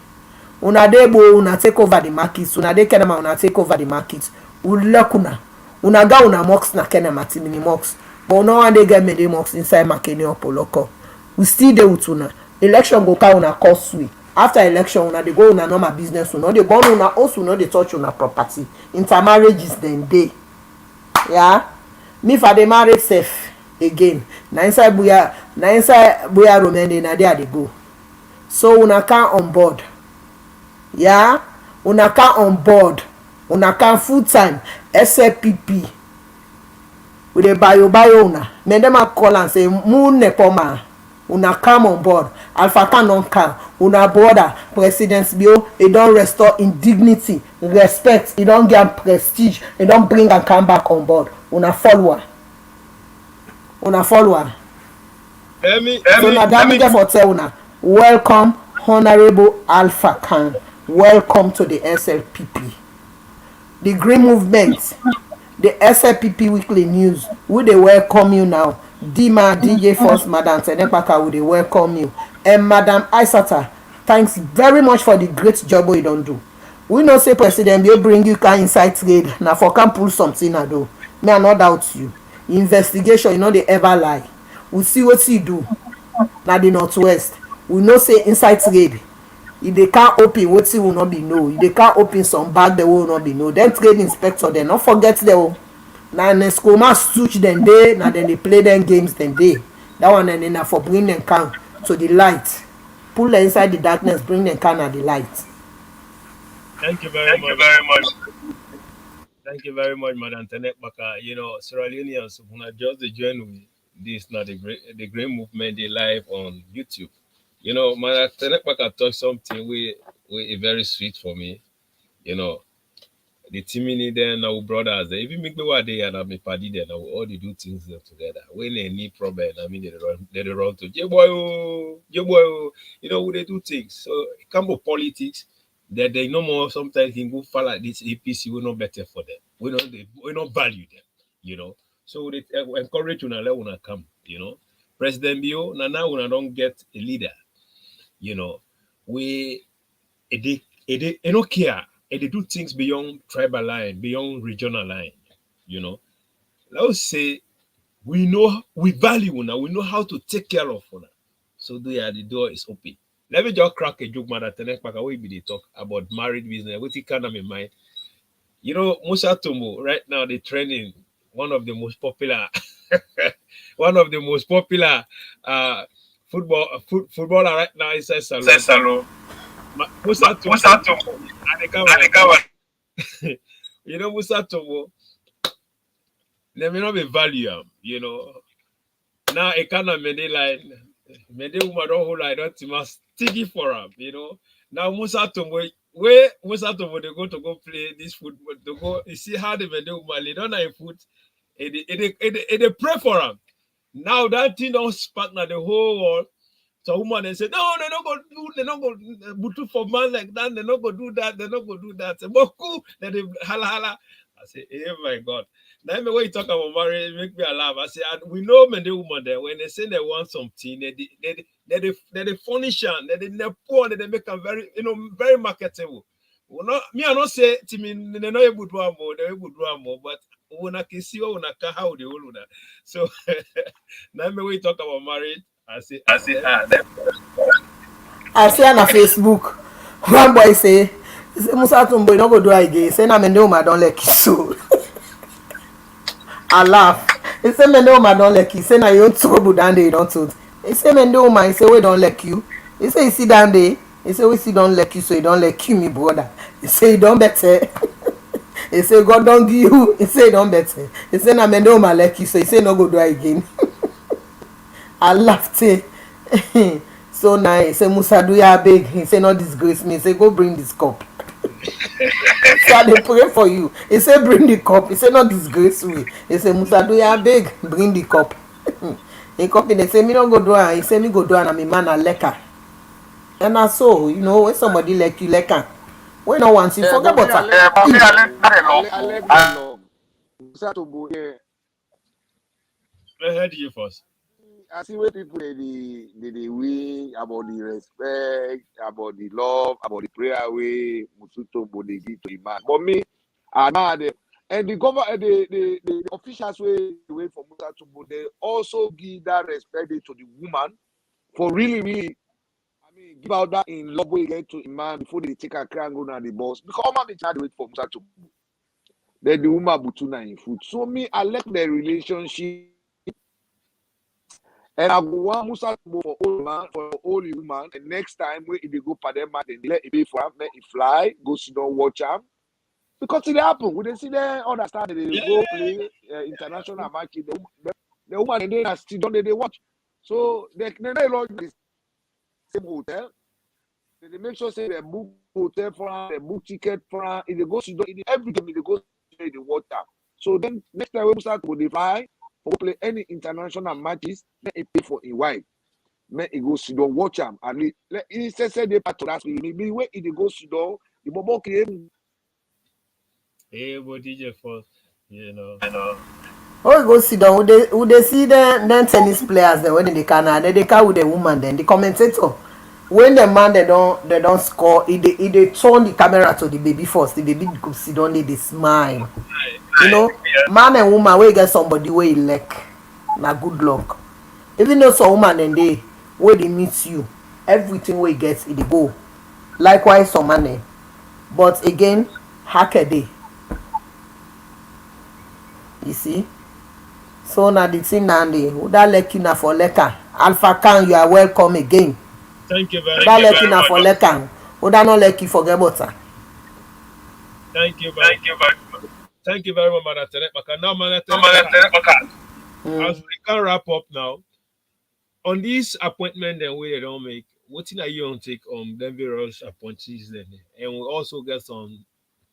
Una debo una take over the markets. Una de kenema una take over the markets. We like una ga una mox na kenema timini mox. But no one dey get me the mox inside Makeni or Poloko. We still dey with una. Election go ka una cost we. After election una dey go una normal business una dey born una also una dey touch una property. Intermarriages then dey. Yeah. Me for the marriage safe again. Na inside buya Romende na there dey go. So una can on board. Yeah, una can on board, una can full time SLPP with the bio una. Me dem a call and say moon nepoma. Una come on board. Alpha can non come. Una border President Bio. It don't restore in dignity, respect. It don't get prestige. It don't bring and come back on board. Una follower. Una follower. So na damage for tell una. Welcome, Honorable Alpha Khan. Welcome to the SLPP. The Green Movement, the SLPP Weekly News. We they welcome you now. Dima, DJ Force, Madam Tenepaka, we they welcome you. And Madam Aisata, thanks very much for the great job we don't do. We know say President will bring you can inside trade. Now for can pull something I do. Me I not doubt you. Investigation, you know they ever lie. We see what you do. Now the Northwest. We know say inside trade. If they can't open wetin will not be know, if they can't open some bag they will not be know. Then trade inspector dem not forget them. Na Nescoma stooch dem dey, na then they play them games dem dey. That one and then for bring them can to the light. Pull them inside the darkness, bring them can at the light. Thank you very much. Thank you very much, Madam Tenekbaka. You know, Sierra Leoneans when I just join with this now the great movement they live on YouTube. You know, Madam Tenekbaka talk something we very sweet for me. You know, the Timini then our brothers, they even make me what they and I'm a party then all they do things them together. When they need problem, I mean they run to you know they do things. So it come with politics that they no more sometimes can go fall like this APC will not better for them. We don't value them, you know. So they encourage you let una come, you know. President Bio, now we don't get a leader, you know. They don't care. And they do things beyond tribal line, beyond regional line, you know. Let's say we value una, we know how to take care of una. So the door is open. Let me just crack a joke, Madam Tenekbaka. We be talk about married business. What you kind of in mind? You know, Musa Tumbo right now they trending one of the most popular, footballer right now is Salon. Musa Tumbo. You know, Musa Tomo, they may not be value, you know. Now a kind of many line, many woman don't hold like that, must sticky for him, you know. Now Musa Tomo, where Musa Tomo they go to go play this football, to go, you see how the many woman they don't have foot, they pray for him. Now that thing don't spark now the whole world. So woman they say, no, they're not gonna do, they're not gonna butu for man like that, they're not gonna do that, they're not gonna do that. Say, but cool, then they hala. I say, oh my God. Now when you talk about marriage, it make me laugh. I say, and we know men the woman there when they say they want something, they furnish and they poor, they make them very, you know, very marketable. Well, not me, I not say to me, they're not able to do more, they're able to do more, but when I can see how they all do that. So now when we talk about marriage, I say, I see on a Facebook, one boy say Musa Tumbo, you no go do it again. Say na me know ma don't like so. I laugh. He say me know ma don't like you. Say na you trouble down there, you don't told. He say me know ma. He say we don't like you. He say you see down there. He say we see don't like you, so you don't like you, me brother. He say you don't better. He say God don't give you. He say you don't better. He say na me know ma like you, so he say no go do it again. I laughed. So now he say Musa do ya beg. He say not disgrace me. He say go bring this cup. So I dey pray for you. He say bring the cup. He say not disgrace me. He say Musa do ya beg. Bring the cup. He come in. They say me don't go do it. He say me go do it and I'm a man a lekker. And I so you know when somebody like you lekker. When no want you forget about that. Musa Tobo, yeah. I heard you first. I see where people they win about the respect, about the love, about the prayer way Musuto they give to the man. But me, I mad and the government, the officials way for Musa Tobo, they also give that respect to the woman for really. I mean, give out that in love way get to the man before they take a crown go on the boss. Because man, they try to wait for Musa Tobo. Then the woman butuna in food. So me, I like the relationship. And I go want Musa Tobo for old man, for old woman. And next time when they go for them man, then they let it be for him, let it fly, go sit down, watch him. Because it happen. We didn't see them understand that they go play international match. The woman and they still don't they watch. So they lodge the same hotel. They make sure say they book hotel for her, they book ticket for her. If they go sit down, everything they go to the water. So then next time when Musa Tobo they fly. Play any international matches, let it pay for a wife. Let it go sit down, watch him. And he said they part of that. Maybe when it goes sit down, the Bobo came. Hey, but DJ first, you know. Oh, go sit down. Would they see them tennis players then when they can they can with the woman then the commentator. When the man they don't score, they turn the camera to the baby first. The baby go sit down, they smile. You know, man and woman wey get somebody wey like na good luck. Even though some woman and they wey dey meet you, everything wey get e dey go. Likewise some man. But again, hacker dey. You see? So na the thing na dey. That like you na for lekker. Alpha Khan, you are welcome again. Thank you very much. That like you na for lekker. Oda no like you forget about her. Thank you very much. Thank you very much, Madam Tenepaka. Now, Madam Tenepaka, as we can wrap up now, on this appointment then we don't make, what are you on take on them various appointees then? And we also get some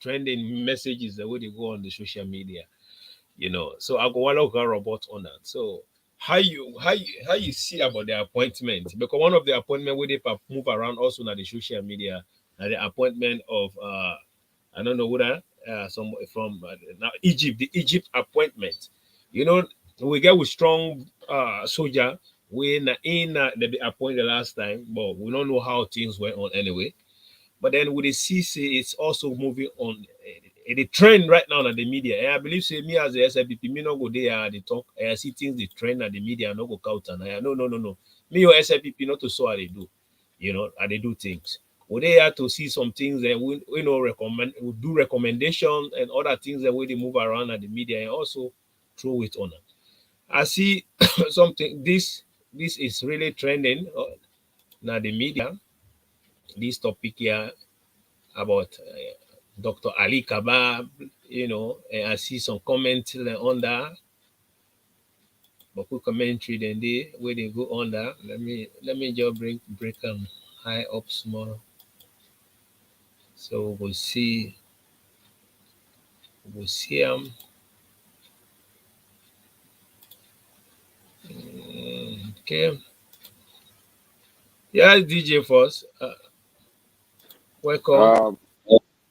trending messages that way they go on the social media, you know. So I go one look robot on that. So how you see about the appointment? Because one of the appointment where they move around also on the social media, and the appointment of I don't know what some from now Egypt, the Egypt appointment. You know, we get with strong soldier. We they be appointed last time, but we don't know how things went on anyway. But then with the CC, it's also moving on. The trend right now in the media, and I believe say me as a SLPP, me not go there they talk. I see things the trend at the media, no go count and no. Me or SLPP not to so how they do, you know, how they do things. We they have to see some things that we know we do recommendation and other things that we they move around at the media and also throw it on. I see something. This is really trending now the media. This topic here about Dr. Ali Kaba, and I see some comments under, but quick commentary then they where they go under. Let me just break them high up small. So we'll see okay. Yeah, DJ Force. Welcome.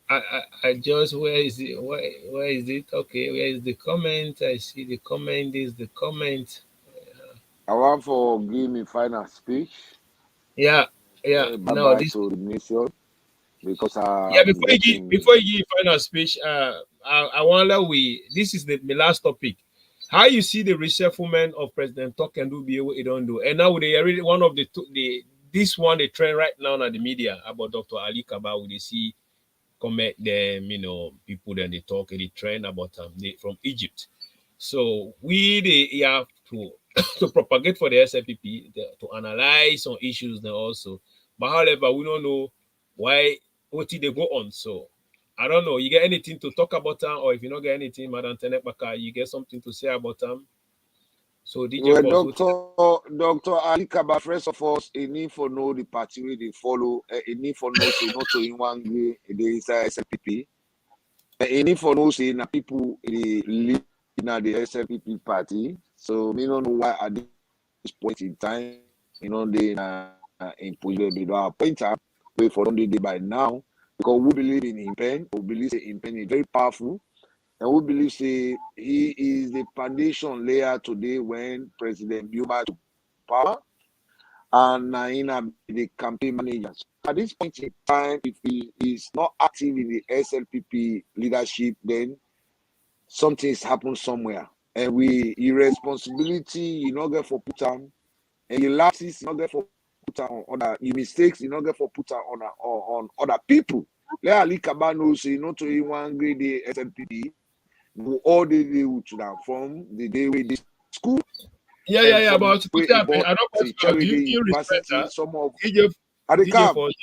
I just where is it? Where is it? Okay, where is the comment? I see the comment is the comment. I want for give me final speech. Yeah. Bye No, bye this. to the nation because Yeah, I'm before getting. you give final speech, I wonder this is the last topic. How you see the resettlement of President Tokendu be able to don't do, and now they really one of the this one the trend right now in the media about Dr. Ali Kaba. They see comment them, people then they talk and they trend about they from Egypt. So they have to to propagate for the SFPP to analyze some issues then also. But however, we don't know why what they go on. So I don't know. You get anything to talk about them, or if you don't get anything, Madam Tenepaka, you get something to say about them. So DJ Well, Force, Dr. Ali Kaba, first of all, he need for know the party where they follow. He need for know say not to in one way they is SLPP. He need for know say na people they live in the SLPP party. So we don't know why at this point in time, they in position they don't appoint her. Wait for them they by now because we believe in him pen. We believe say him pen is very powerful. And we believe say he is the foundation layer today when President Buma took power and Naina the campaign manager. So at this point in time, if he is not active in the SLPP leadership, then something has happened somewhere. And we irresponsibility, you not get for put on, and your lapses, you not get for put on other your mistakes, you not get for put on other people. Let Ali Kaba know say not to one grade the SLPP. All the day to them from the day we did school and yeah. from But where I don't to do charity you respect university, her? some of DJ at the DJ camp. Force.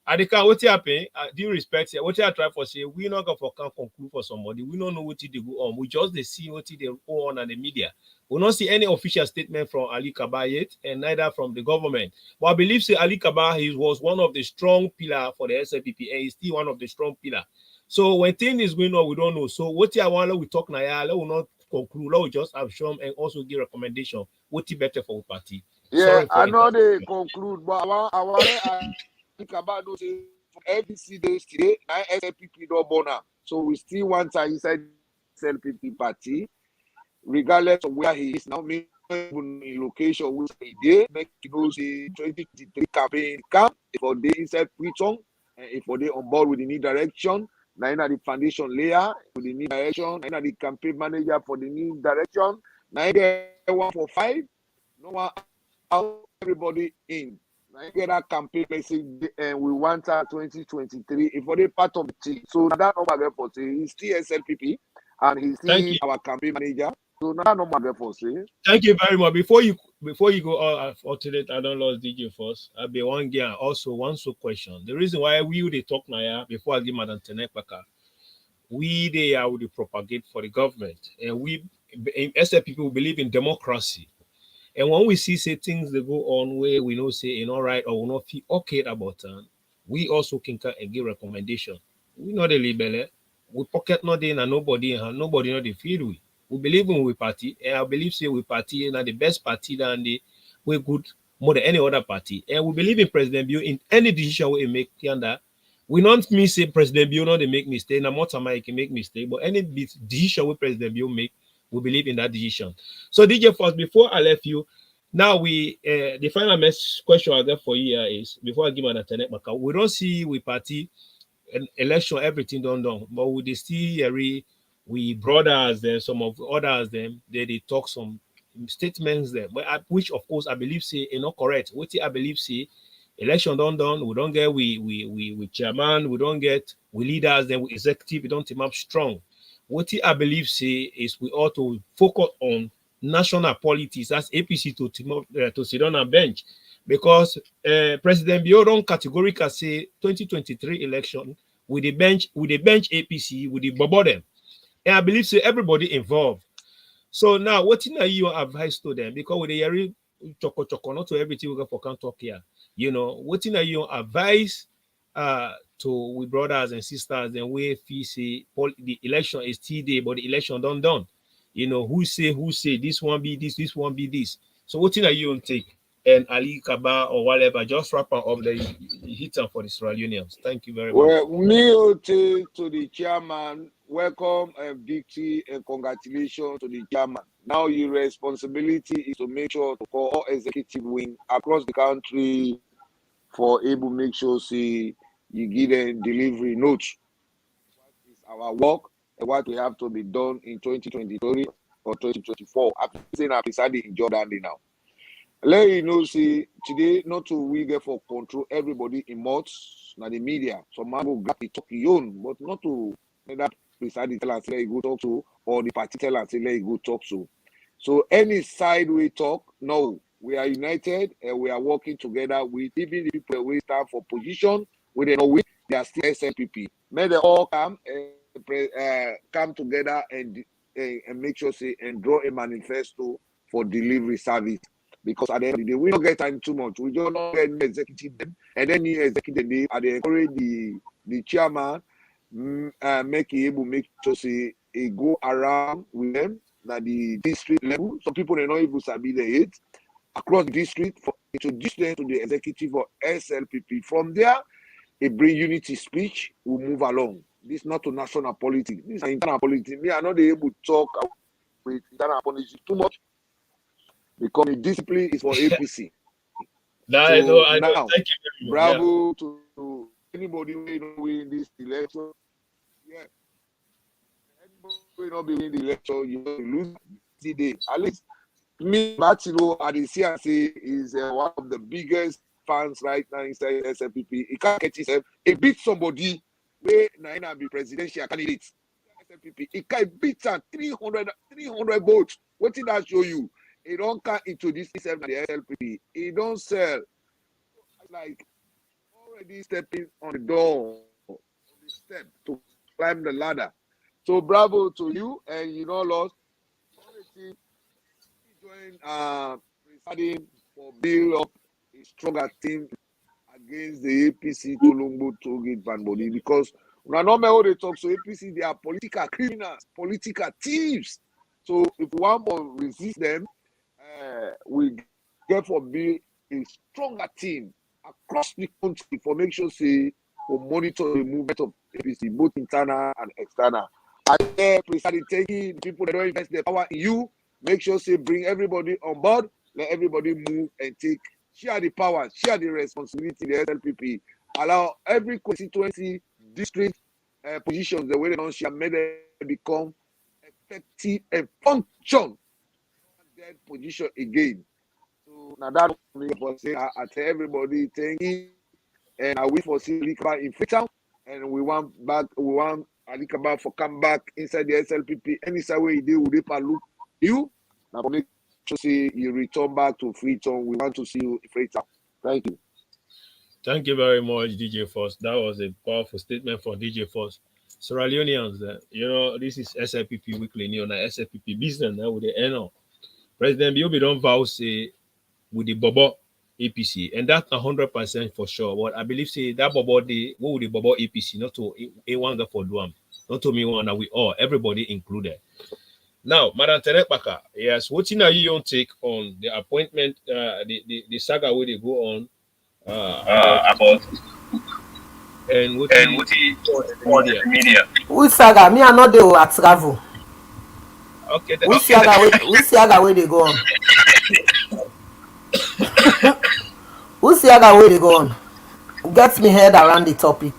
Adika, what happen? Do you respect it? What I try for say we not go for can conclude for somebody. We don't know what they go on. We just they see what they go on in the media. We don't see any official statement from Ali Kaba yet, and neither from the government. But I believe say Ali Kaba he was one of the strong pillar for the SLPP, and he's still one of the strong pillar. So when things is going on, we don't know. So what I want we talk now, let we not conclude. Let we just have shown and also give recommendation. What better for the party? Yeah, Sorry for I know they interrupting. conclude, but I want to about those from FBC days today, now SLPP don't born. So we still want to inside SLPP party, regardless of where he is now, maybe in location which he did, make you know the 2023 campaign camp for the inside Preton, and for they on board with the new direction. Now in the foundation layer with the new direction, now the campaign manager for the new direction. Now get 145, no one out, everybody in. Now get that campaign message, and we want her 2023 if for the part of the team. So that number for say he's still SLPP and he's Thank still you. our campaign manager. So now no matter for say. Thank you very much. Before you go alternate, I don't lost DJ first. I'll be one gear also one so question. The reason why we they talk now yeah, before I give Madam Tenepaka, we they are with the propagate for the government. And we in SF people believe in democracy. And when we see say things that go on where we know say in all right or we not feel okay about we also can come and give recommendation. We know the label, we pocket not in and nobody know the field we believe in we party, and I believe say we party and the best party than the we good more than any other party. And we believe in President Bio in any decision we make yonder. We not mean say President Bio not they make mistake, no matter my can make mistake, but any decision we President Bio make, we believe in that decision. So DJ first, before I left you, now we the final question I got for you is before I give an internet marker, we don't see we party an election everything done, but we still we brothers then some of others them they talk some statements there, but which of course I believe say not correct. What I believe say election done, we don't get we chairman, we don't get we leaders, then we executive, we don't team up strong. What I believe say is we ought to focus on national politics. That's APC to team up to sit on a bench because President Bio don't categorically say 2023 election with the bench APC, with the bobo them. And I believe so everybody involved. So now what are your advice to them? Because with the yari choco not to everything we go for can't talk here. You know, what are your advice to we brothers and sisters and we see the election is TD, but the election done. You know, who say this one be this one be this. So what are you on take? And Ali Kaba or whatever, just wrap up the hit for the Sierra Unions. Thank you very much. Well, me to the chairman, welcome and victory and congratulations to the chairman. Now your responsibility is to make sure to call all executive wing across the country for able make sure see you give them delivery notes. What is our work and what we have to be done in 2023 or 2024. After saying I've decided in Jordan now. Let you know, see, today, not to we get for control everybody in mods, not the media. Some man will grab the talk own, but not to let that precisely tell and say let you go talk to, or the party tell and say let you go talk to. So any side we talk, no, we are united and we are working together with even the people we stand for position, with they are still SLPP. May they all come together and make sure say and draw a manifesto for delivery service. Because at the end of the day, we don't get time too much. We don't get executive them, and then the executive them, and they encourage the chairman make sure say he go around with them at the district level. Some people they not even sabi the it across the district for introduce them to the executive or SLPP. From there, a bring unity speech. We move along. This is not to national politics. This is internal politics. Me, I'm not able to talk with internal politics too much. Because the discipline is for APC. I know. Thank you. Bravo to anybody who win this election. Yeah. Anybody who not be winning the election, you lose today. At least me, Martino, at the CNC is one of the biggest fans right now inside SLPP. He can't get himself. He beat somebody where Naina be presidential candidate. SLPP. He can't beat 300 votes. What did that show you? He don't come into this the SLPP. He don't sell. Like already stepping on the door, on the step to climb the ladder. So bravo to you, and you know, lost. Join presiding for build up a stronger team against the APC Tolombo Tollgate Banbody, because when I know how they talk, so APC they are political criminals, political thieves. So if we want to resist them, we therefore be a stronger team across the country for make sure say for monitor the movement of APC, both internal and external. And then precisely taking people that don't invest their power in you, make sure say bring everybody on board, let everybody move and share the power, share the responsibility, the SLPP, allow every constituency, district positions, the way they don't share, make them become effective and function that position again. So now that me for say I tell everybody thank you, and I wish for see Alikaba in Freetown, and we want Alikaba for come back inside the SLPP. Any side way he did, we look you. Now for me to see you return back to Freetown. We want to see you in Freetown. Thank you. Thank you very much, DJ Force. That was a powerful statement from DJ Force. Sierra Leoneans, you know, this is SLPP Weekly News, SLPP business now with the NO. President Biobi don't vow say with the Bobo APC, and that's 100% for sure. But I believe say that Bobo what would the Bobo APC, not to A1 for Duam, not to me one that we all, everybody included. Now, Madam Tenekbaka, yes, what are your take on the appointment, the saga where they go on about and what the media? Which saga? Me, I know they will travel. Okay. Which saga where they go on? Which saga where they go on? Get me head around the topic.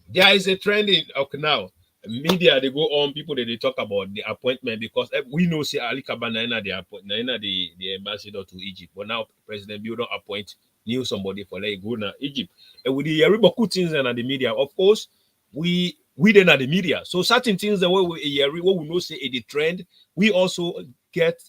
There is a trending now. Media they go on, people they talk about the appointment, because we know say Ali Kabanaina the ambassador to Egypt, but now President Bill don't appoint new somebody for like go to Egypt. And with the Yariboku things and the media, of course, we then are the media. So certain things that what we know say the trend, we also get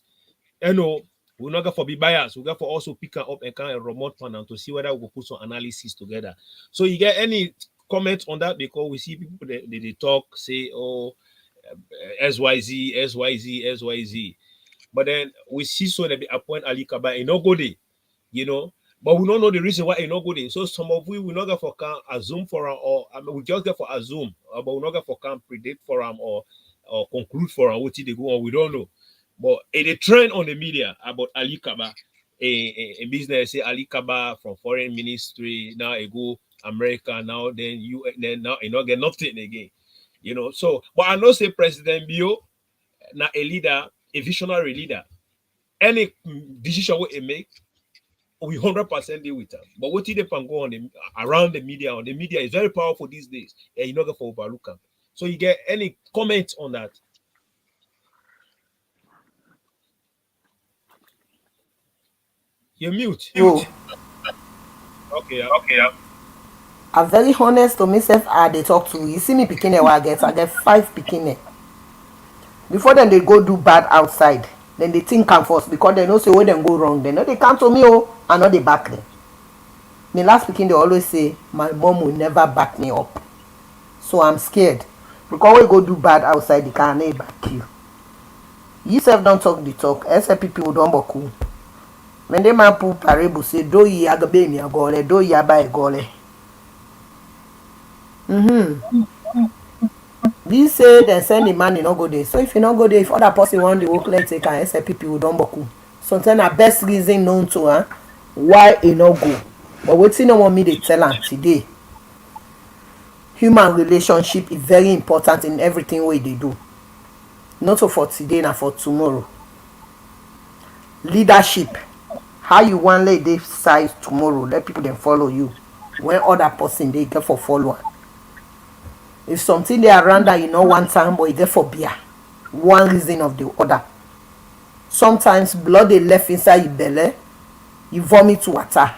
We're not going for be biased. We're going for also pick up and kind of remote panel to see whether we will put some analysis together. So you get any comment on that? Because we see people they talk, say, oh, SYZ, SYZ, SYZ. But then we see so they appoint Ali Kaba in no good day, you know. But we don't know the reason why in no good day. So some of we will not get for can assume for him, or I mean, we just get for assume, but we not get for can predict for him or conclude for him what they go on. We don't know. But a trend on the media about Ali Kaba, a business say Ali Kaba from foreign ministry now I go America now then you then now you not get nothing again, you know. So but I know say President Bio now a leader, a visionary leader. Any decision we make, we 100% deal with them. But what they can go on around the media, on the media is very powerful these days, and you not get for overlook them. So you get any comment on that? You're mute. Yo, Okay. I'm very honest to myself. They talk to you. See me picking where I get 5 picking. Before then they go do bad outside. Then they think I'm first because they know say where them go wrong. They know they come to me and not they back them. Me last speaking they always say my mom will never back me up. So I'm scared. Because we go do bad outside, they can't back you. You self don't talk the talk. SLPP will don't boku. When they man put parable say do ye agabe mi agole, do ye abai gole. This say they send the man in no go there. So if you not go there, if other person want the work, let's take and SLPP will don't boku. Sometimes the best reason known to why he no go. But what you know want me to tell her today. Human relationship is very important in everything way they do. Not for today, not for tomorrow. Leadership. How you want let they size tomorrow, let people then follow you. When other person they get for follower. If something they around that you know one time, but you get for beer. One reason of the other. Sometimes blood they left inside your belly, you vomit to water.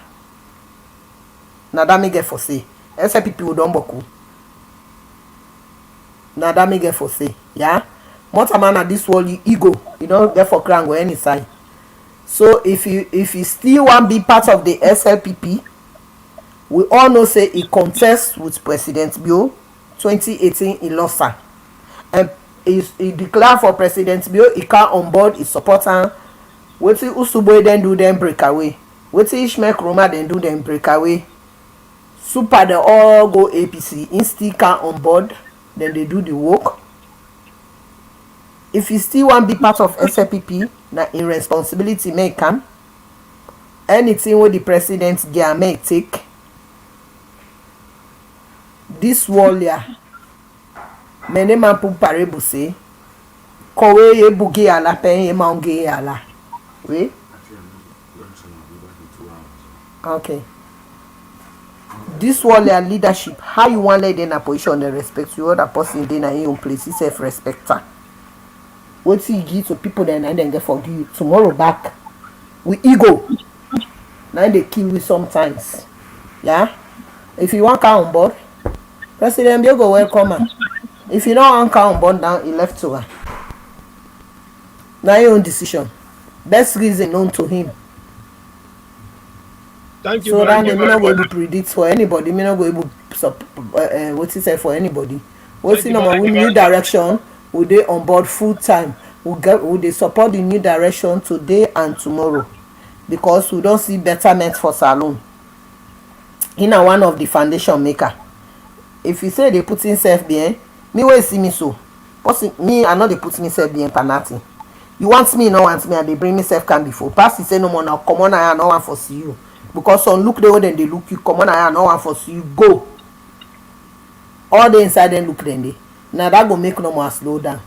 Now that me get for say. Except people don't boku. Now that me get for say. Yeah? More man at this world you ego. You don't get for crank or any side. So if you still want to be part of the SLPP, we all know say he contests with President Bio 2018 in Losa. And he declared for President Bio, he can't on board, he support him. What till Usuboy then do them break away. What till Ishmek Roma then do them break away. Super they all go APC. In still can't on board, then they do the work. If you still want to be part of SLPP, na in responsibility may come. Anything what the president get may take. This wall here, many man put parable say, kowe ye bugi ala pen ye mangi ala. Oui? Okay. This wall here leadership, how you want let them a position they respect you, other person they na in your place, self-respecter. What you give to people then and then get forgive you tomorrow back with ego. Now they kill you sometimes. Yeah? If you want come on board, President you go welcome her. If you don't want come on board now, he left to her. Now your own decision. Best reason known to him. Thank you. So that me not go able to predict for anybody. Me not go able what he said for anybody. What's in our new direction? Would they on board full time? Would they support the new direction today and tomorrow? Because we don't see betterment for Salon. In one of the foundation maker. If you say they put himself behind, me will see me so. Me, I know they put myself behind penalty. You want me, no want me, and they bring myself can before. Pass, say no more now. Come on, I no one for see you. Because some look the way then they look you. Come on, I no one for see you. Go. All the inside then look then they. Now that go make no more slow down.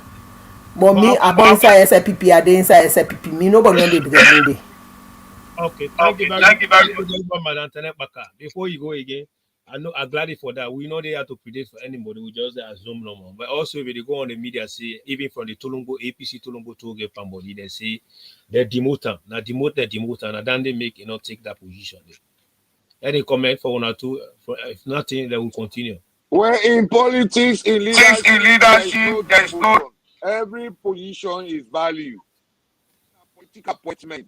But me, I go inside SLPP, I dey inside SLPP. Me nobody know they get me. Okay, thank you very much, Madam Tenet Baka. Before you go again, I'm glad for that. We know they have to predict for anybody. We just assume no more. But also, if they go on the media, say even from the Tolongo APC Tolongo Toge Pambodi, they say they demote them. Now demote, and then they make take that position. Any comment for one or two? If nothing, they will continue. Well, in politics, in leadership, there's no every position is value. Political appointment.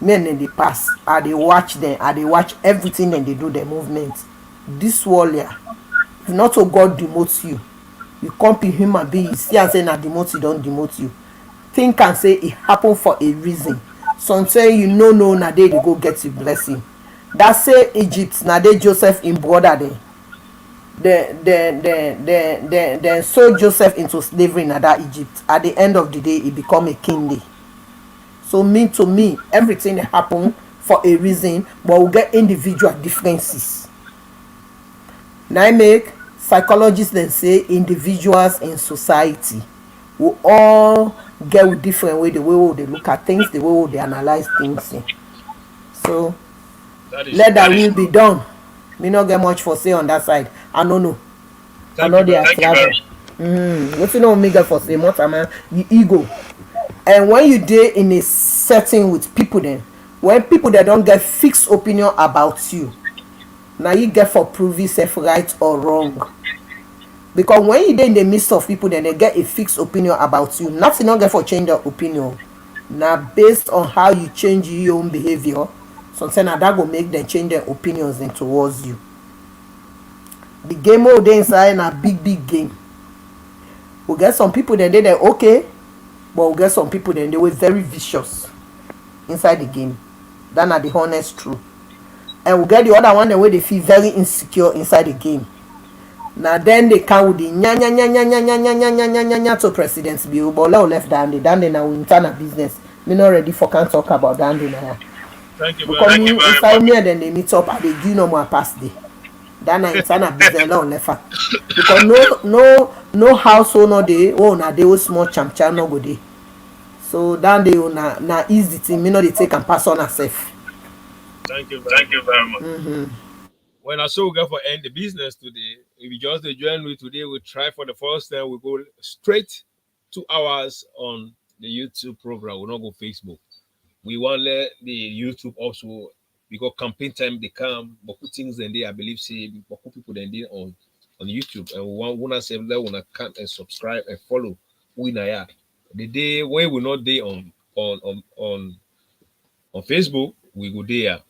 men in the past, I dey watch them, I dey watch everything and they do the movement. This warrior, if not to God demotes you, you can't be human being. You see and say na demote you, don't demote you. Think and say it happened for a reason. Some say you no na they go get you blessing. That say Egypt, na they Joseph in brother then sold Joseph into slavery in that Egypt. At the end of the day, he become a king day. So to me, everything happen for a reason, but we get individual differences. Now make psychologists then say individuals in society will all get with different way, the way they look at things, the way they analyze things. So let that will be done. Me not get much for say on that side. I don't know. I know they are travel. What you know me get for say much man, the ego. And when you dey in a setting with people then, when people that don't get fixed opinion about you, now you get for prove yourself right or wrong. Because when you dey in the midst of people, then they get a fixed opinion about you. Nothing not get for change their opinion. Now based on how you change your own behavior, sometimes that will make them change their opinions in towards you. The game mode dey inside a big game. We get some people then they okay, but we get some people then they were very vicious inside the game. That's not the honest truth. And we get the other one the way they feel very insecure inside the game. Now then they come with the nya to President Bill, but left down there now internal business. Me not ready for can't talk about down there now. Thank you Because very much. inside me then they meet up and they do no more past day. That na internal business now left. Because no household no day, na they will small champ no go day. So down there na easy thing. Me no they take and pass on herself. Thank you very much. When I saw we go for end the business today, if you just join me today, we try for the first time, we go straight 2 hours on the YouTube program. We'll not go Facebook. We want let the YouTube also, because campaign time they come, but things then they I believe say but people then they on YouTube, and we want to say that wanna come and subscribe and follow we na the day when we not there on Facebook, we go there.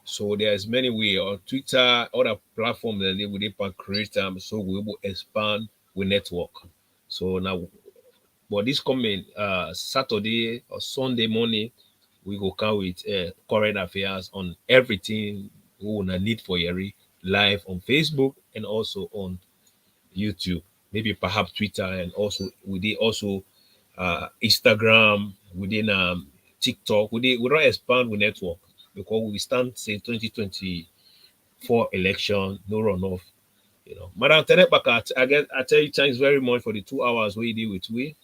So there's many ways on Twitter, other platforms that they will create them, so we will expand we network. So now, but this coming Saturday or Sunday morning, we go come with current affairs on everything we will need for Yeri live on Facebook and also on YouTube, maybe perhaps Twitter, and also we did also Instagram, within TikTok. We don't expand we network because we stand say 2024 election, no runoff. Madam Tenebaka, I tell you thanks very much for the 2 hours where you did with we,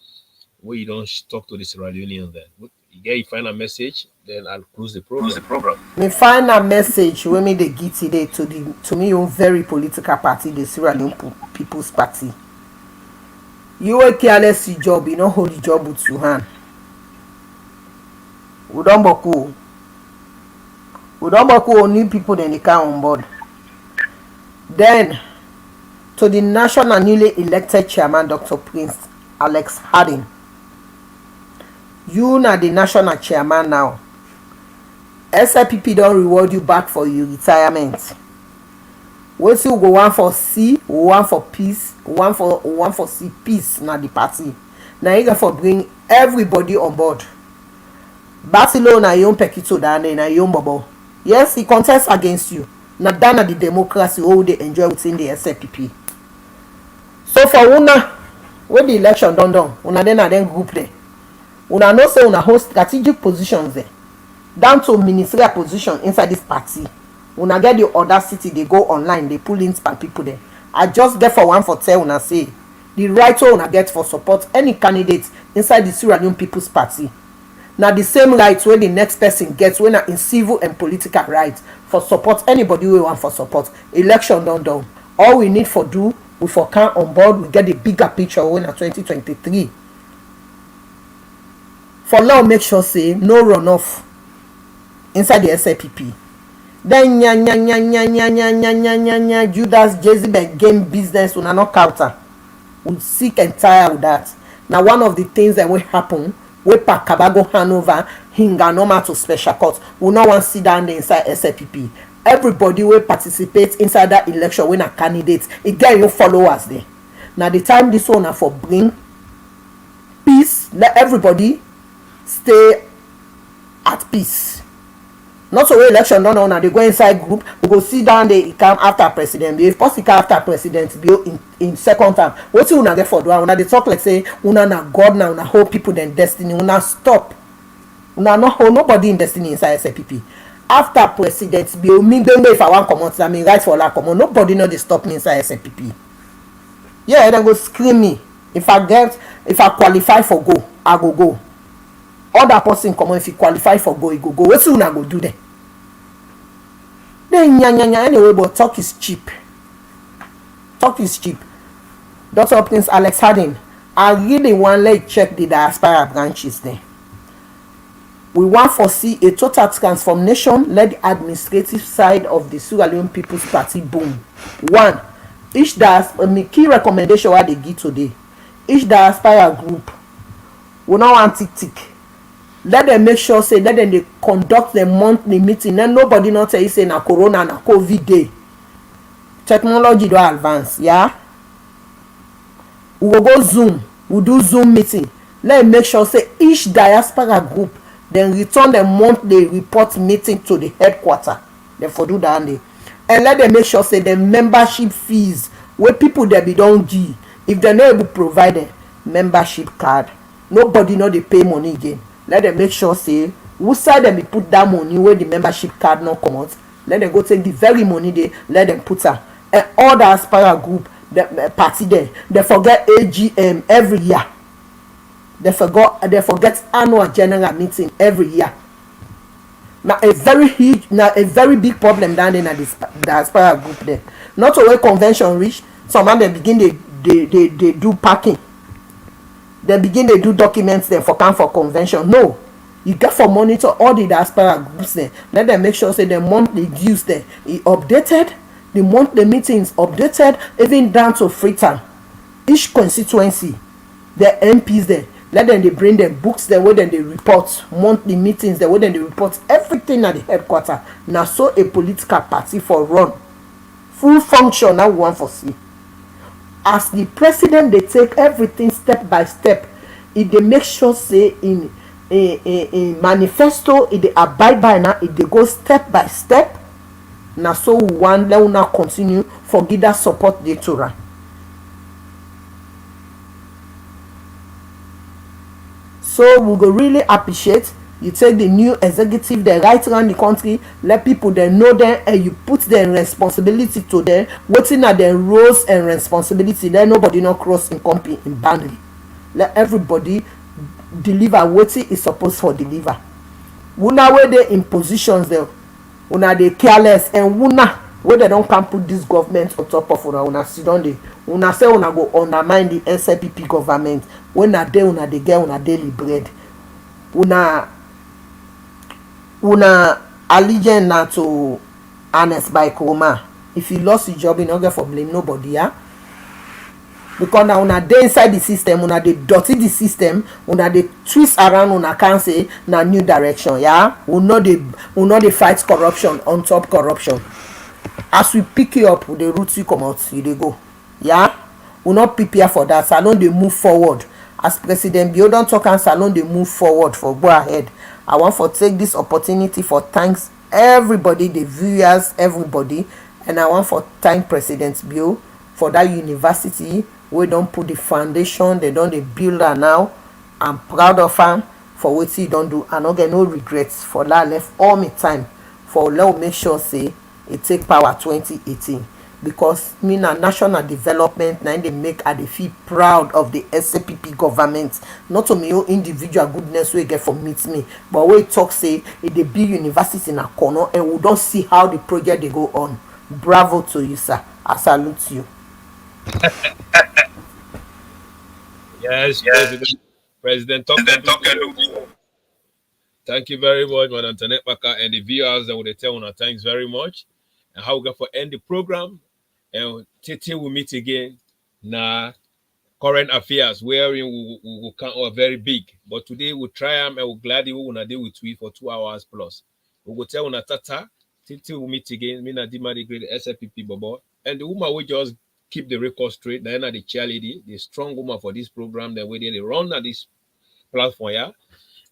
where you don't talk to the Sierra Leonean then. You get your final message, then I'll close the program. My final message when me they give today to me own very political party, the Sierra Leone People's Party. You will careless your job, you don't hold the job with your hand. We don't only people then they come on board. Then to the national newly elected chairman, Dr. Prince Alex Harding. You na the national chairman now. SLPP don't reward you back for your retirement. What you go one for C, one for peace, one for C peace na the party. Now you got for bring everybody on board. Barcelona yon pekito dane na yon bobo. Yes, he contests against you. Na dana the democracy all they enjoy within the SLPP. So for una, when the election done, una then group there. Una know say una hold strategic positions there. Down to ministerial position inside this party. Una get the audacity, they go online, they pull in some people there. I just get for one for tell una say the right way una get for support any candidate inside the Sierra Leone People's Party. Now the same rights where the next person gets when in civil and political rights for support anybody we want for support. Election done. All we need for do we for come on board, we get the bigger picture when in 2023. For now make sure say no runoff inside the SLPP. Then Judas Jezebel game business will not counter. We sick and tired with that. Now one of the things that will happen wey Pakabago hand over hinga normal to special court. We no wan sit down there inside SLPP. Everybody wey participate inside that election wey na candidate, e get your followers there. Na the time this one na for bring peace, let everybody stay at peace. Not so wey election don know, na dey go inside group, we go sit down there, come after president Bio. If possible after president Bio in second term, wetin una get for do? Una dey talk like say una na God, na una hold people dem destiny. Una stop. Una no hold nobody in destiny inside SLPP. After president Bio, me gbengbe if I wan comot, na me right for la comot. Nobody no dey stop me inside SLPP. Yeah, dem go scream me. If I qualify for go, I go go. Other person comot, if he qualify for go, he go go. Wetin una go do then? Then anyway, but talk is cheap. Talk is cheap. Dr. Prince Alex Harding, I really want let check the diaspora branches there. We want foresee a total transformation. Let the administrative side of the Sierra Leone People's Party boom. One, each diaspora, key recommendation what they give today. Each diaspora group, we no want tick. Let them make sure say let them they conduct the monthly meeting. Then nobody not tell you say na corona na COVID day. Technology do advance, yeah. We will go Zoom. We do Zoom meeting. Let them make sure say each diaspora group then return the monthly report meeting to the headquarter. Then for do that day. And let them make sure say the membership fees where people that be don't give. If they're not able to provide a membership card, nobody know they pay money again. Let them make sure say who side them put that money where the membership card not come out. Let them go take the very money they let them put her. And all the Aspire group, the party there, they forget AGM every year. They forget annual general meeting every year. Now a very big problem down there in the Aspire group there. Not only convention reach, some of them begin they do packing. They begin they do documents there for convention. No, you get for monitor all the diaspora groups there. Let them make sure say the monthly dues there is updated, the monthly meetings updated, even down to free time. Each constituency, the MPs there, let them they bring them books there where then they report monthly meetings there where then they report everything at the headquarters. Now so a political party for run full function now we want for see. As the president they take everything step by step. If they make sure say in a manifesto, if they abide by now, if they go step by step, now so we want let una continue for give that support the Torah. So we go really appreciate you take the new executive they right around the country, let people they know them, and you put their responsibility to them, waiting at their roles and responsibility. Let nobody not cross in company in boundary. Let everybody deliver what is supposed for deliver. Una where they in positions there, una they careless, and una where they don't come put this government on top of una sit down there. Una say una go undermine the SLPP government. When a day una they get una daily bread. Una allegiance na to Ernest by Coma. If you lost your job, you don't get for blame nobody, yeah. Because now una dey inside the system, una dey dirty the system, una dey twist around, una can't say na new direction, yeah. We know they fight corruption on top corruption. As we pick you up, the route you come out, you dey go, yeah. We not prepare for that. Salon they move forward. As President Bio don't talk and Salon they move forward for go ahead. I want for take this opportunity for thanks everybody, the viewers, everybody, and I want for thank President Bio for that university. We don't put the foundation, they don't build her now. I'm proud of him for what he don't do. I don't get no regrets for that left all my time for let make sure say it take power 2018. Because me na national development now they make I dey feel proud of the SLPP government. Not to me own individual goodness we get from meet me, but we talk say it the big university in a corner and we don't see how the project they go on. Bravo to you, sir. I salute you. Yes, President Talk. Thank you very much, Madam Tenet Baka, and the viewers that would tell una thanks very much. And how we got for end the program. And Titi will meet again na current affairs wherein we will count all very big. But today we'll try and we'll gladly we will deal with tweet for 2 hours plus. We will tell una tata till we meet again. Me na Dima the great SLPP Bobo. And the woman will just keep the record straight. Diana the cheerleader, the strong woman for this program, the way they run at this platform, yeah.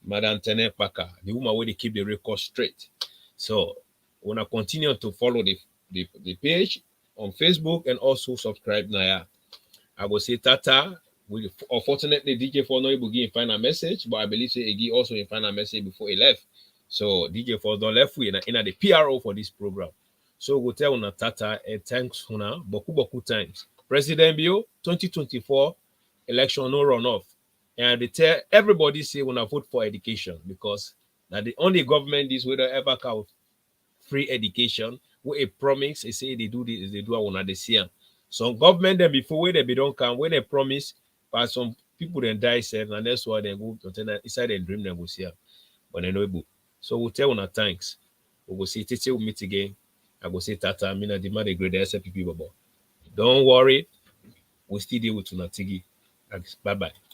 Madam Tene Paka, the woman will keep the record straight. So we want to continue to follow the page on Facebook and also subscribe now. Yeah. I will say tata. We unfortunately DJ for no able to find a message, but I believe say Egi also find a message before he left. So DJ for don't left we in the PRO for this program. So we'll tell una tata and thanks una boku times. President Bio 2024 election no runoff. And they tell everybody say when I vote for education because that the only government is whether ever count free education with a promise they say they do this, they do one the same. Some government then before where they don't come, when they promise, but some people then die safe, and that's why they go to inside their dream then go see. But they know it. So we'll tell una thanks. We will say Tete will meet again. I will say Tata, Mina Dima the great SLPP Bobo. Don't worry, we still deal with Tunatigi. Bye bye.